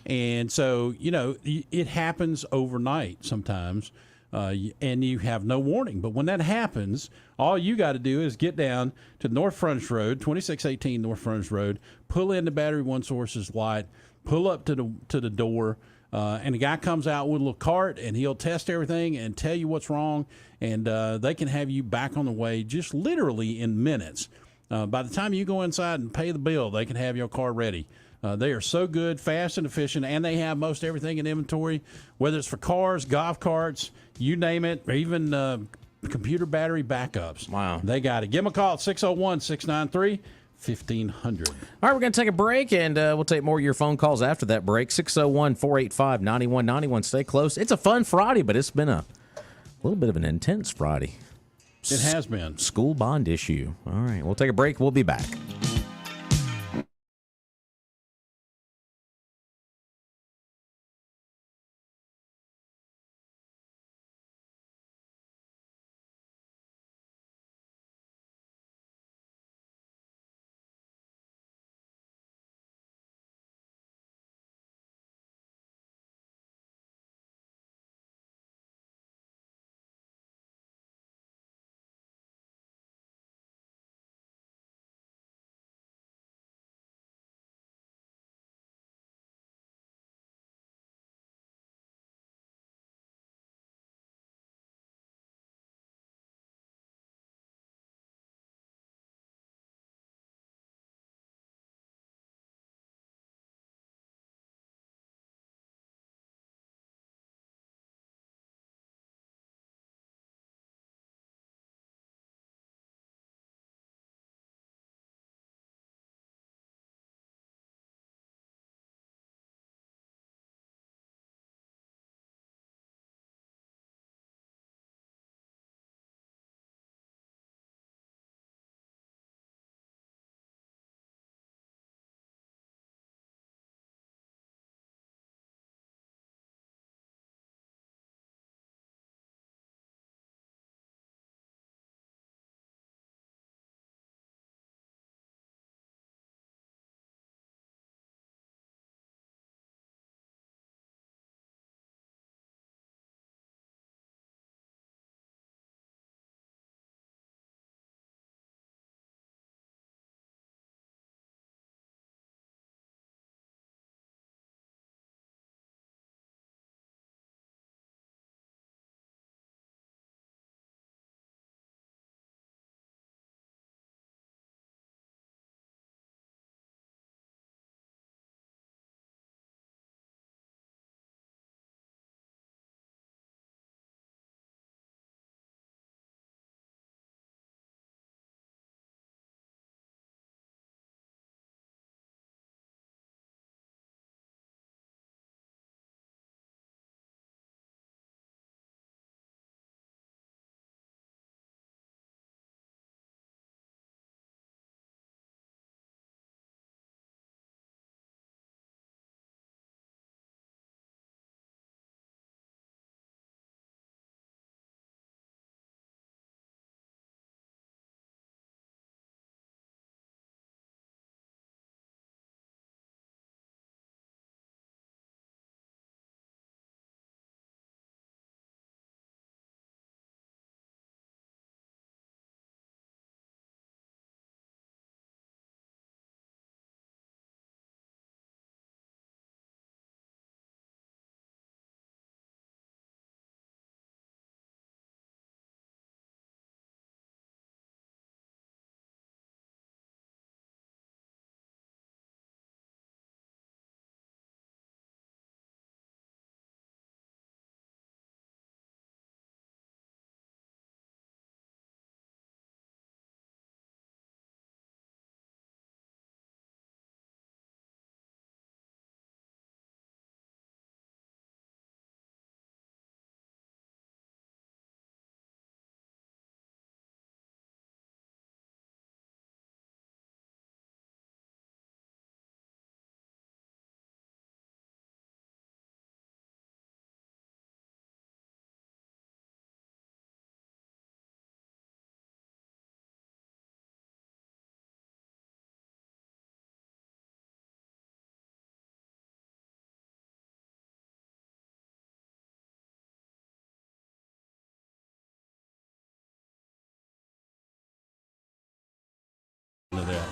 And so, it happens overnight sometimes, and you have no warning. But when that happens, all you got to do is get down to North Frontage Road, 2618 North Frontage Road, pull into Battery One Source's light, pull up to the door, and the guy comes out with a little cart, and he'll test everything and tell you what's wrong, and they can have you back on the way just literally in minutes. By the time you go inside and pay the bill, they can have your car ready. They are so good, fast, and efficient, and they have most everything in inventory, whether it's for cars, golf carts, you name it, or even computer battery backups.
Wow.
They got it. Give them a call at 601-693-1500.
All right, we're going to take a break, and we'll take more of your phone calls after that break. 601-485-9191. Stay close. It's a fun Friday, but it's been a little bit of an intense Friday.
It has been.
School bond issue. All right, we'll take a break. We'll be back.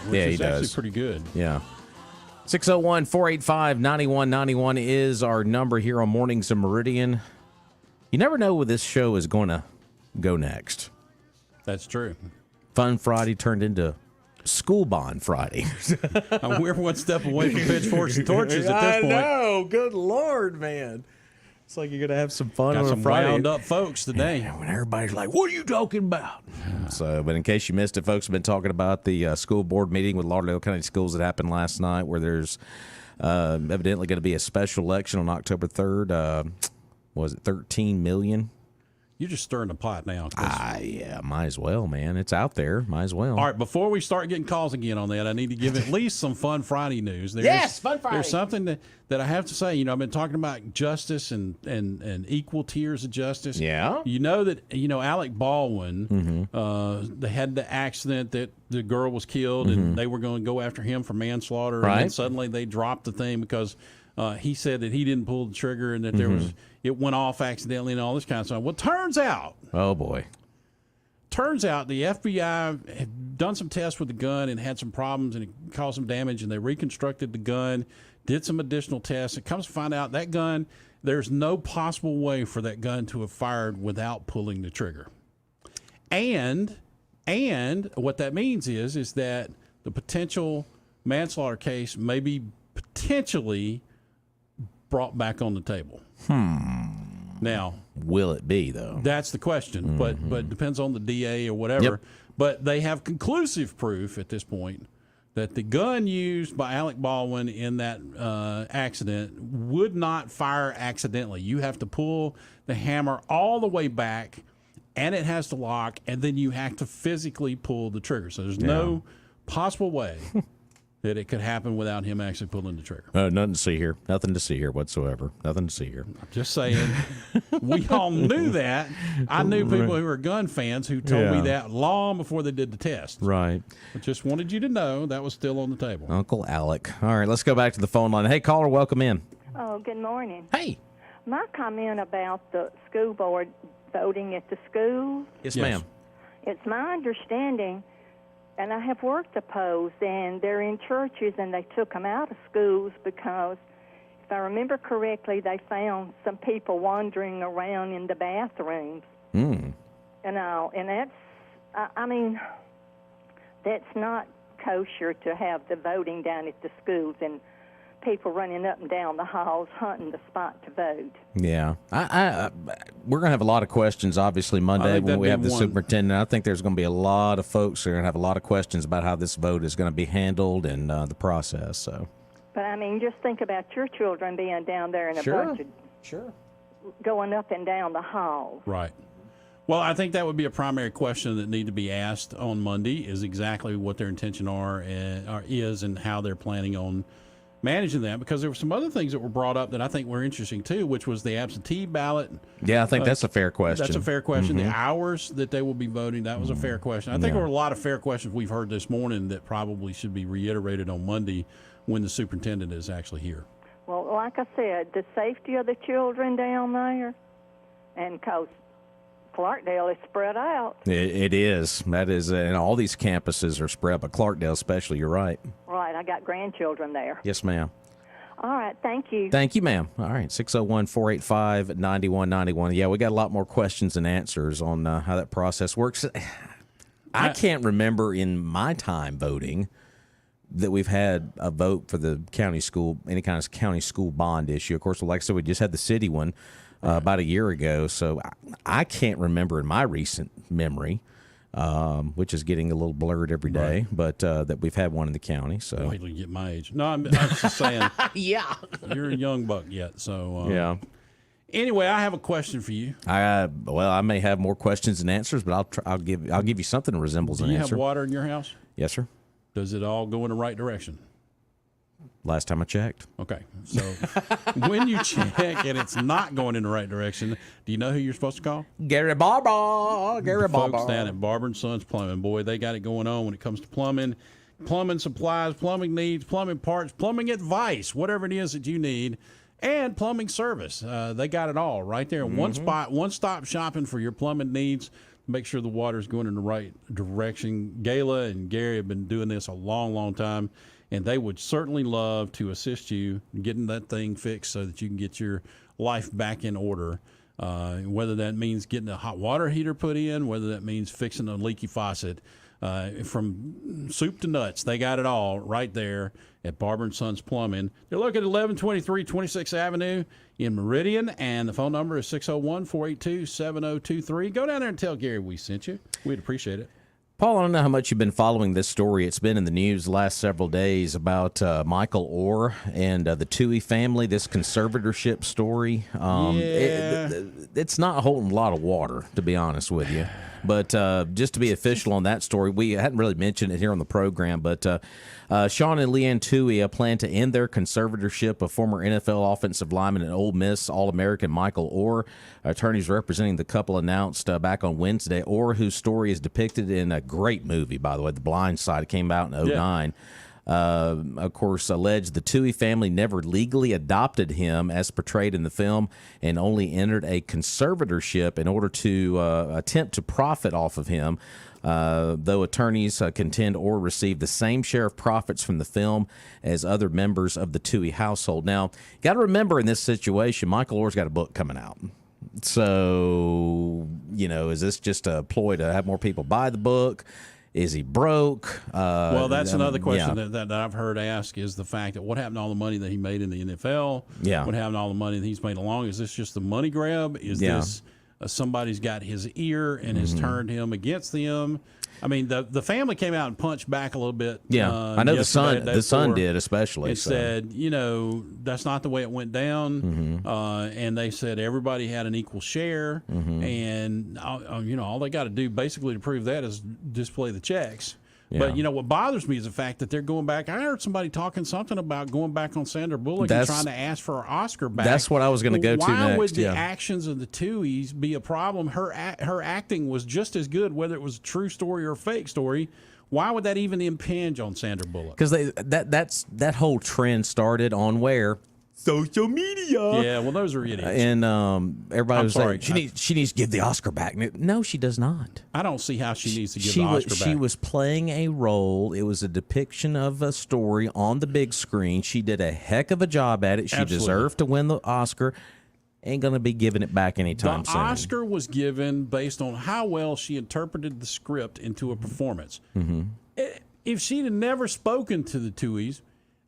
Which
he
is actually
does.
pretty good.
Yeah. 601-485-9191 is our number here on Mornings in Meridian. You never know where this show is going to go next.
That's true.
Fun Friday turned into School Bond Friday.
We're one step away from pitchforks and torches at this point.
I know. Good Lord, man. It's like you're gonna have some fun
Got
on
some
a Friday.
wound up folks today.
When everybody's like, "What are you talking about?" So, but in case you missed it, folks have been talking about the school board meeting with Lauderdale County Schools that happened last night, where there's evidently going to be a special election on October 3rd. Was it 13 million?
You're just stirring the pot now.
Yeah, might as well, man. It's out there. Might as well.
All right, before we start getting calls again on that, I need to give at least some Fun Friday news.
Fun Friday.
There's something that I have to say. You know, I've been talking about justice and equal tiers of justice.
Yeah.
You know that, Alec Baldwin, they had the accident that the girl was killed, and they were going to go after him for manslaughter.
Right.
And then suddenly they dropped the thing because he said that he didn't pull the trigger and that it went off accidentally and all this kind of stuff. Well, turns out the FBI had done some tests with the gun and had some problems, and it caused some damage, and they reconstructed the gun, did some additional tests. It comes to find out that gun, there's no possible way for that gun to have fired without pulling the trigger. And what that means is that the potential manslaughter case may be potentially brought back on the table. Now,
will it be though?
That's the question. But it depends on the DA or whatever.
Yep.
But they have conclusive proof at this point that the gun used by Alec Baldwin in that accident would not fire accidentally. You have to pull the hammer all the way back, and it has to lock, and then you have to physically pull the trigger. So there's no possible way that it could happen without him actually pulling the trigger.
Nothing to see here. Nothing to see here whatsoever. Nothing to see here.
Just saying. We all knew that. I knew people who were gun fans who told me that long before they did the test.
Right.
I just wanted you to know that was still on the table.
Uncle Alec. All right, let's go back to the phone line. Hey, caller, welcome in.
Oh, good morning.
Hey.
My comment about the school board voting at the schools.
Yes, ma'am.
It's my understanding, and I have worked the polls, and they're in churches, and they took them out of schools because, if I remember correctly, they found some people wandering around in the bathrooms. And that's, that's not kosher to have the voting down at the schools and people running up and down the halls hunting the spot to vote.
Yeah. We're going to have a lot of questions, obviously, Monday when we have the superintendent. I think there's going to be a lot of folks who are going to have a lot of questions about how this vote is going to be handled and the process. So.
But, just think about your children being down there in a bunch of going up and down the halls.
Right. Well, I think that would be a primary question that need to be asked on Monday is exactly what their intention is and how they're planning on managing that, because there were some other things that were brought up that I think were interesting too, which was the absentee ballot.
Yeah, I think that's a fair question.
That's a fair question. The hours that they will be voting, that was a fair question. I think there were a lot of fair questions we've heard this morning that probably should be reiterated on Monday when the superintendent is actually here.
Well, like I said, the safety of the children down there, and because Clarkdale is spread out.
It is. That is, and all these campuses are spread, but Clarkdale especially, you're right.
Right, I got grandchildren there.
Yes, ma'am.
All right, thank you.
Thank you, ma'am. All right, 601-485-9191. Yeah, we got a lot more questions and answers on how that process works. I can't remember in my time voting that we've had a vote for the county school, any kind of county school bond issue. Of course, like I said, we just had the city one about a year ago, so I can't remember in my recent memory, which is getting a little blurred every day, but that we've had one in the county. So
wait till you get my age. No, I'm just saying.
Yeah,
you're a young buck yet, so
yeah.
Anyway, I have a question for you.
I may have more questions and answers, but I'll give you something that resembles an answer.
Do you have water in your house?
Yes, sir.
Does it all go in the right direction?
Last time I checked.
Okay, so when you check and it's not going in the right direction, do you know who you're supposed to call?
Gary Barber.
Folks down at Barber & Sons Plumbing. Boy, they got it going on when it comes to plumbing supplies, plumbing needs, plumbing parts, plumbing advice, whatever it is that you need, and plumbing service. They got it all right there in one spot, one-stop shopping for your plumbing needs. Make sure the water's going in the right direction. Gayla and Gary have been doing this a long, long time, and they would certainly love to assist you in getting that thing fixed so that you can get your life back in order. Whether that means getting a hot water heater put in, whether that means fixing a leaky faucet, from soup to nuts. They got it all right there at Barber & Sons Plumbing. They're located at 1123 26th Avenue in Meridian, and the phone number is 601-482-7023. Go down there and tell Gary we sent you. We'd appreciate it.
Paul, I don't know how much you've been following this story. It's been in the news the last several days about Michael Orr and the Toohey family, this conservatorship story. It's not holding a lot of water, to be honest with you. But just to be official on that story, we hadn't really mentioned it here on the program, but Sean and Leanne Toohey plan to end their conservatorship of former NFL offensive lineman and Ole Miss All-American Michael Orr. Attorneys representing the couple announced back on Wednesday. Orr, whose story is depicted in a great movie, by the way, The Blind Side. It came out in 2009. Of course, alleged the Toohey family never legally adopted him as portrayed in the film and only entered a conservatorship in order to attempt to profit off of him. Though attorneys contend Orr received the same share of profits from the film as other members of the Toohey household. Now, got to remember in this situation, Michael Orr's got a book coming out. So, is this just a ploy to have more people buy the book? Is he broke?
Well, that's another question that I've heard asked is the fact that what happened to all the money that he made in the NFL?
Yeah.
What happened to all the money that he's made along? Is this just a money grab? Is this somebody's got his ear and has turned him against them? I mean, the family came out and punched back a little bit.
Yeah, I know the son did especially.
It said, that's not the way it went down. And they said everybody had an equal share. And, all they got to do basically to prove that is display the checks. Yeah. But, what bothers me is the fact that they're going back. I heard somebody talking something about going back on Sandra Bullock and trying to ask for her Oscar back.
That's what I was going to go to next.
Why would the actions of the Tooheys be a problem? Her acting was just as good, whether it was a true story or a fake story. Why would that even impinge on Sandra Bullock?
Because that whole trend started on where? Social media.
Yeah, well, those are idiots.
And everybody was saying she needs to give the Oscar back. No, she does not.
I don't see how she needs to give the Oscar back.
She was playing a role. It was a depiction of a story on the big screen. She did a heck of a job at it. She deserved to win the Oscar. Ain't going to be giving it back anytime soon.
The Oscar was given based on how well she interpreted the script into a performance. If she'd have never spoken to the Tooheys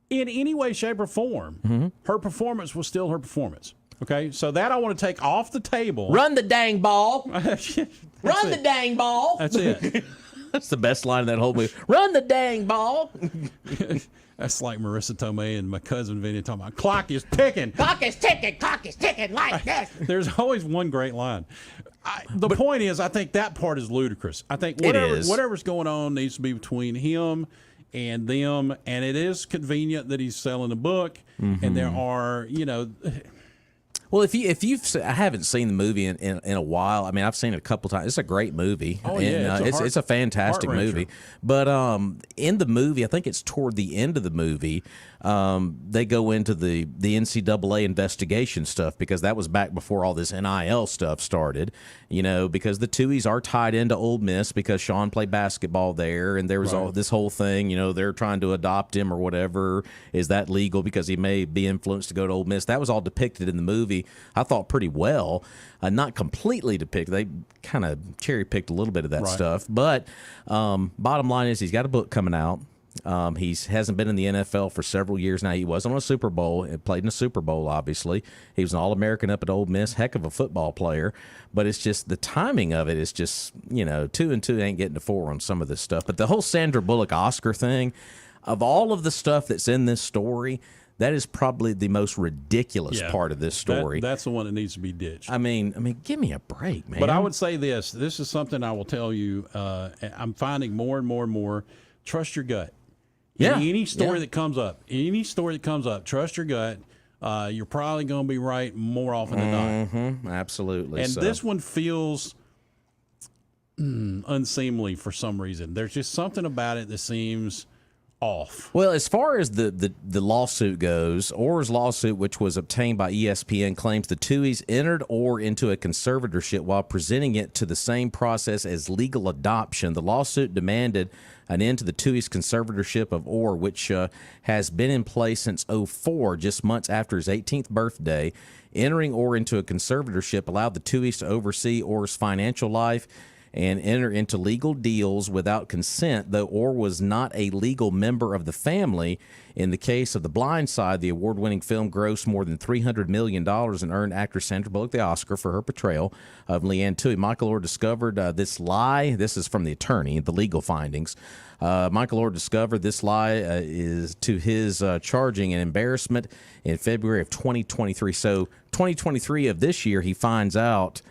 in any way, shape, or form, her performance was still her performance. Okay, so that I want to take off the table.
Run the dang ball. Run the dang ball.
That's it.
That's the best line of that whole movie. Run the dang ball.
That's like Marissa Tomei and my cousin Vinny talking about clock is ticking.
Clock is ticking like this.
There's always one great line. The point is, I think that part is ludicrous. I think whatever's going on needs to be between him and them, and it is convenient that he's selling a book, and there are,
Well, I haven't seen the movie in a while. I mean, I've seen it a couple times. It's a great movie.
Oh,
and, it's a fantastic movie. But in the movie, I think it's toward the end of the movie, they go into the NCAA investigation stuff because that was back before all this NIL stuff started. Because the Tooheys are tied into Ole Miss because Sean played basketball there, and there was all this whole thing. They're trying to adopt him or whatever. Is that legal because he may be influenced to go to Ole Miss? That was all depicted in the movie. I thought pretty well, not completely depicted. They kind of cherry picked a little bit of that stuff. But bottom line is he's got a book coming out. He hasn't been in the NFL for several years now. He was on a Super Bowl, played in a Super Bowl, obviously. He was an All-American up at Ole Miss, heck of a football player. But it's just the timing of it is just, 2 and 2 ain't getting to 4 on some of this stuff. But the whole Sandra Bullock Oscar thing, of all of the stuff that's in this story, that is probably the most ridiculous part of this story.
That's the one that needs to be ditched.
I mean, give me a break, man.
But I would say this. This is something I will tell you. I'm finding more and more and more. Trust your gut. Any story that comes up, trust your gut. You're probably going to be right more often than not.
Absolutely.
And this one feels unseemly for some reason. There's just something about it that seems off.
Well, as far as the lawsuit goes, Orr's lawsuit, which was obtained by ESPN, claims the Tooheys entered Orr into a conservatorship while presenting it to the same process as legal adoption. The lawsuit demanded an end to the Tooheys conservatorship of Orr, which has been in place since 2004, just months after his 18th birthday. Entering Orr into a conservatorship allowed the Tooheys to oversee Orr's financial life and enter into legal deals without consent, though Orr was not a legal member of the family. In the case of The Blind Side, the award-winning film grossed more than $300 million and earned actress Sandra Bullock the Oscar for her portrayal of Leanne Toohey. Michael Orr discovered this lie. This is from the attorney, the legal findings. Michael Orr discovered this lie is to his charging an embarrassment in February of 2023. So 2023 of this year, he finds out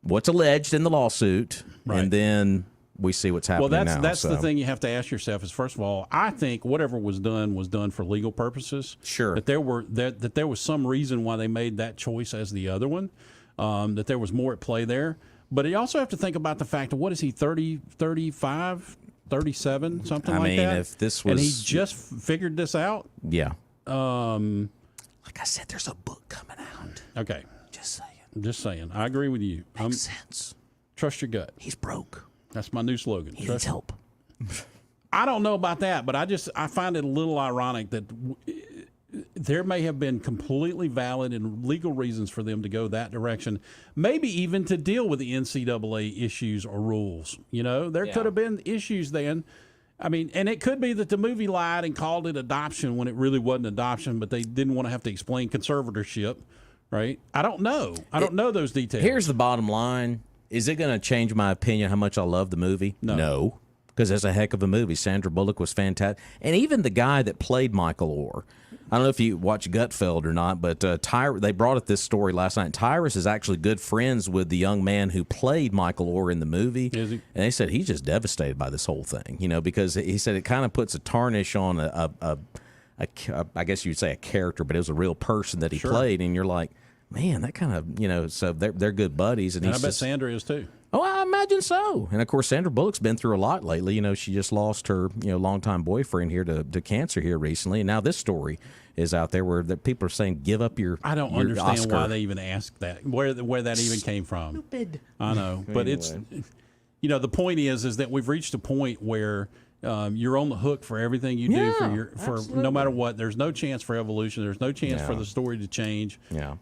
what's alleged in the lawsuit, and then we see what's happening now.
Well, that's the thing you have to ask yourself is, first of all, I think whatever was done for legal purposes.
Sure.
That there was some reason why they made that choice as the other one, that there was more at play there. But you also have to think about the fact of, what is he, 30, 35, 37, something like that?
If this was...
And he just figured this out?
Yeah.
Like
I said, there's a book coming out.
Okay.
Just saying.
Just saying. I agree with you.
Makes sense.
Trust your gut.
He's broke.
That's my new slogan.
He needs help.
I don't know about that, but I find it a little ironic that there may have been completely valid and legal reasons for them to go that direction, maybe even to deal with the NCAA issues or rules. You know, there could have been issues then. I mean, and it could be that the movie lied and called it adoption when it really wasn't adoption, but they didn't want to have to explain conservatorship, right? I don't know. I don't know those details.
Here's the bottom line. Is it going to change my opinion how much I love the movie? No. Because it's a heck of a movie. Sandra Bullock was fantastic. And even the guy that played Michael Orr, I don't know if you watch Gutfeld or not, but they brought up this story last night. Tyrus is actually good friends with the young man who played Michael Orr in the movie.
Is he?
And they said he's just devastated by this whole thing, you know, because he said it kind of puts a tarnish on I guess you'd say a character, but it was a real person that he played. And you're like, man, that kind of, you know, so they're good buddies. And
I bet Sandra is too.
Oh, I imagine so. And, of course, Sandra Bullock's been through a lot lately. You know, she just lost her, longtime boyfriend here to cancer here recently. And now this story is out there where people are saying, give up your
I don't
your
understand
Oscar.
why they even asked that, where that even came from.
Stupid.
I know. But it's, the point is that we've reached a point where you're on the hook for everything you do for no matter what. There's no chance for evolution. There's no chance for the story to change.
Yeah.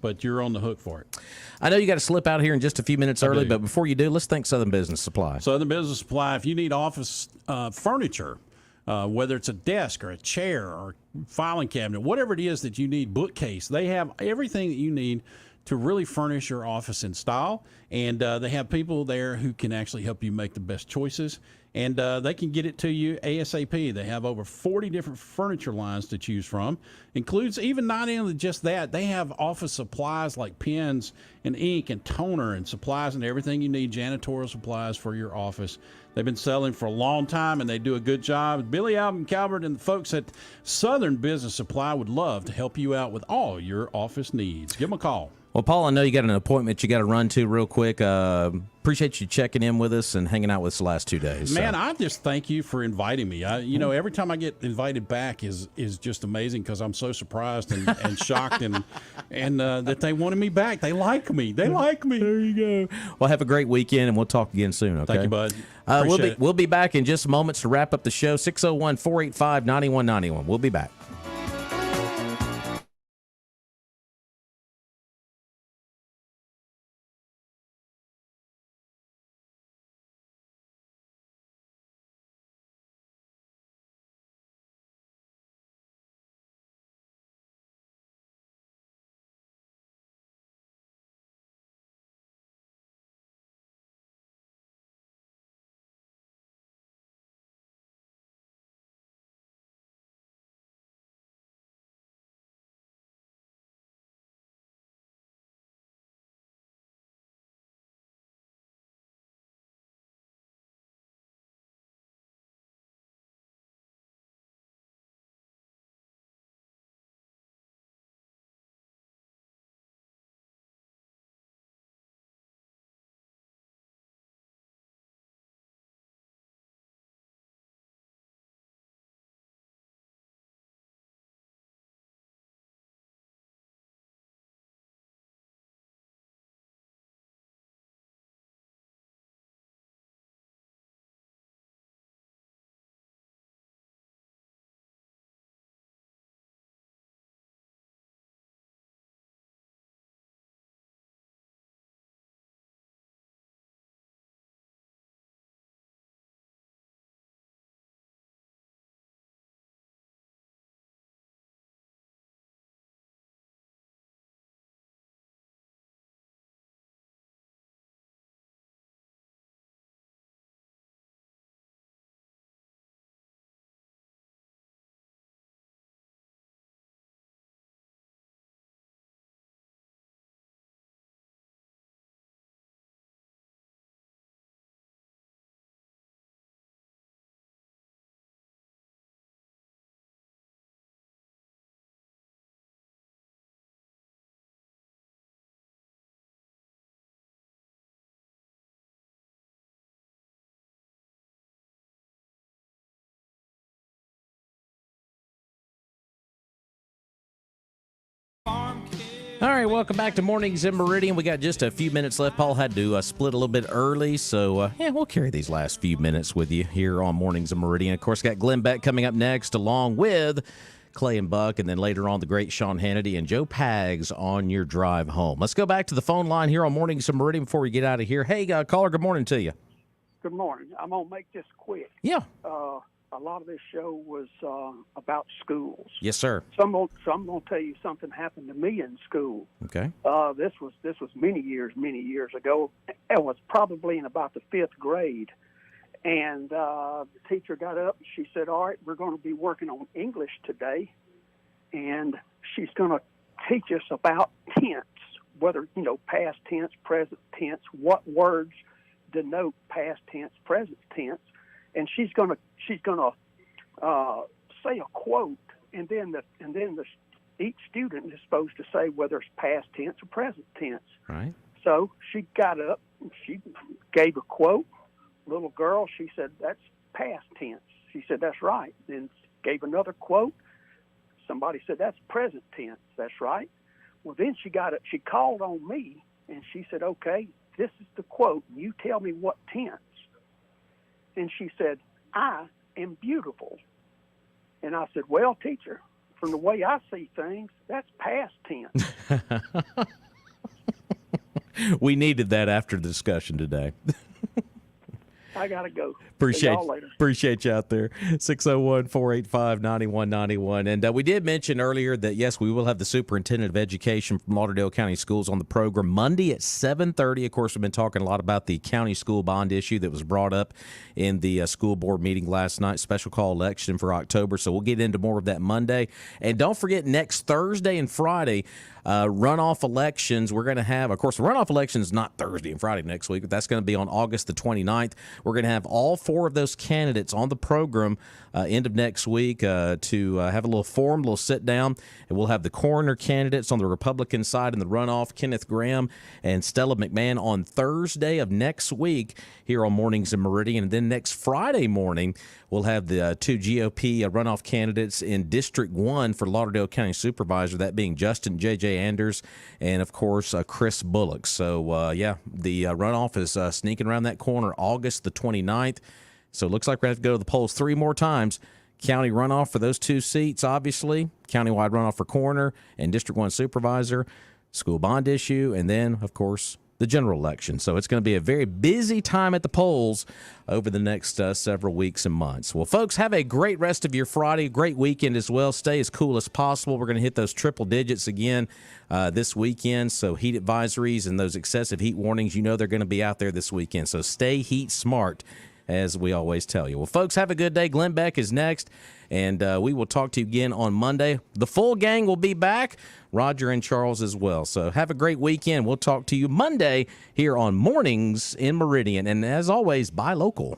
But you're on the hook for it.
I know you got to slip out here in just a few minutes early, but before you do, let's thank Southern Business Supply.
Southern Business Supply, if you need office furniture, whether it's a desk or a chair or filing cabinet, whatever it is that you need, bookcase, they have everything that you need to really furnish your office in style. And they have people there who can actually help you make the best choices. And they can get it to you ASAP. They have over 40 different furniture lines to choose from. Includes even not only just that, they have office supplies like pens and ink and toner and supplies and everything you need, janitorial supplies for your office. They've been selling for a long time, and they do a good job. Billy Alvin Calvert and the folks at Southern Business Supply would love to help you out with all your office needs. Give them a call.
Well, Paul, I know you got an appointment you got to run to real quick. Appreciate you checking in with us and hanging out with us the last 2 days.
Man, I just thank you for inviting me. Every time I get invited back is just amazing because I'm so surprised and shocked and that they wanted me back. They like me. They like me.
There you go. Well, have a great weekend, and we'll talk again soon, okay?
Thank you, bud.
We'll be back in just moments to wrap up the show. 601-485-9191. We'll be back. All right, welcome back to Mornings in Meridian. We got just a few minutes left. Paul had to split a little bit early, so we'll carry these last few minutes with you here on Mornings in Meridian. Of course, got Glenn Beck coming up next, along with Clay and Buck, and then later on the great Sean Hannity and Joe Pags on your drive home. Let's go back to the phone line here on Mornings in Meridian before we get out of here. Hey, caller, good morning to you.
Good morning. I'm going to make this quick.
Yeah.
A lot of this show was about schools.
Yes, sir.
So I'm going to tell you something happened to me in school.
Okay.
This was many years ago. It was probably in about the 5th grade. And the teacher got up and she said, all right, we're going to be working on English today. And she's going to teach us about tense, whether, past tense, present tense, what words denote past tense, present tense. And she's gonna say a quote, and then each student is supposed to say whether it's past tense or present tense.
Right.
So she got up and she gave a quote. Little girl, she said, that's past tense. She said, that's right. Then gave another quote. Somebody said, that's present tense. That's right. Well, then she got it. She called on me and she said, okay, this is the quote. You tell me what tense. And she said, I am beautiful. And I said, well, teacher, from the way I see things, that's past tense.
We needed that after the discussion today.
I got to go.
Appreciate you out there. 601-485-9191. And we did mention earlier that, yes, we will have the superintendent of education from Lauderdale County Schools on the program Monday at 7:30. Of course, we've been talking a lot about the county school bond issue that was brought up in the school board meeting last night, special call election for October. So we'll get into more of that Monday. And don't forget, next Thursday and Friday, runoff elections. We're going to have, of course, the runoff election is not Thursday and Friday next week, but that's going to be on August the 29th. We're going to have all 4 of those candidates on the program end of next week to have a little forum, a little sit down, and we'll have the coroner candidates on the Republican side in the runoff, Kenneth Graham and Stella McMahon, on Thursday of next week here on Mornings in Meridian. And then next Friday morning, we'll have the 2 GOP runoff candidates in District 1 for Lauderdale County Supervisor, that being Justin J.J. Anders and, of course, Chris Bullock. So, the runoff is sneaking around that corner August the 29th. So it looks like we're going to have to go to the polls 3 more times. County runoff for those 2 seats, obviously. Countywide runoff for coroner and District 1 Supervisor. School bond issue. And then, of course, the general election. So it's going to be a very busy time at the polls over the next several weeks and months. Well, folks, have a great rest of your Friday, great weekend as well. Stay as cool as possible. We're going to hit those triple digits again this weekend. So heat advisories and those excessive heat warnings, they're going to be out there this weekend. So stay heat smart, as we always tell you. Well, folks, have a good day. Glenn Beck is next, and we will talk to you again on Monday. The full gang will be back, Roger and Charles as well. So have a great weekend. We'll talk to you Monday here on Mornings in Meridian. And as always, buy local.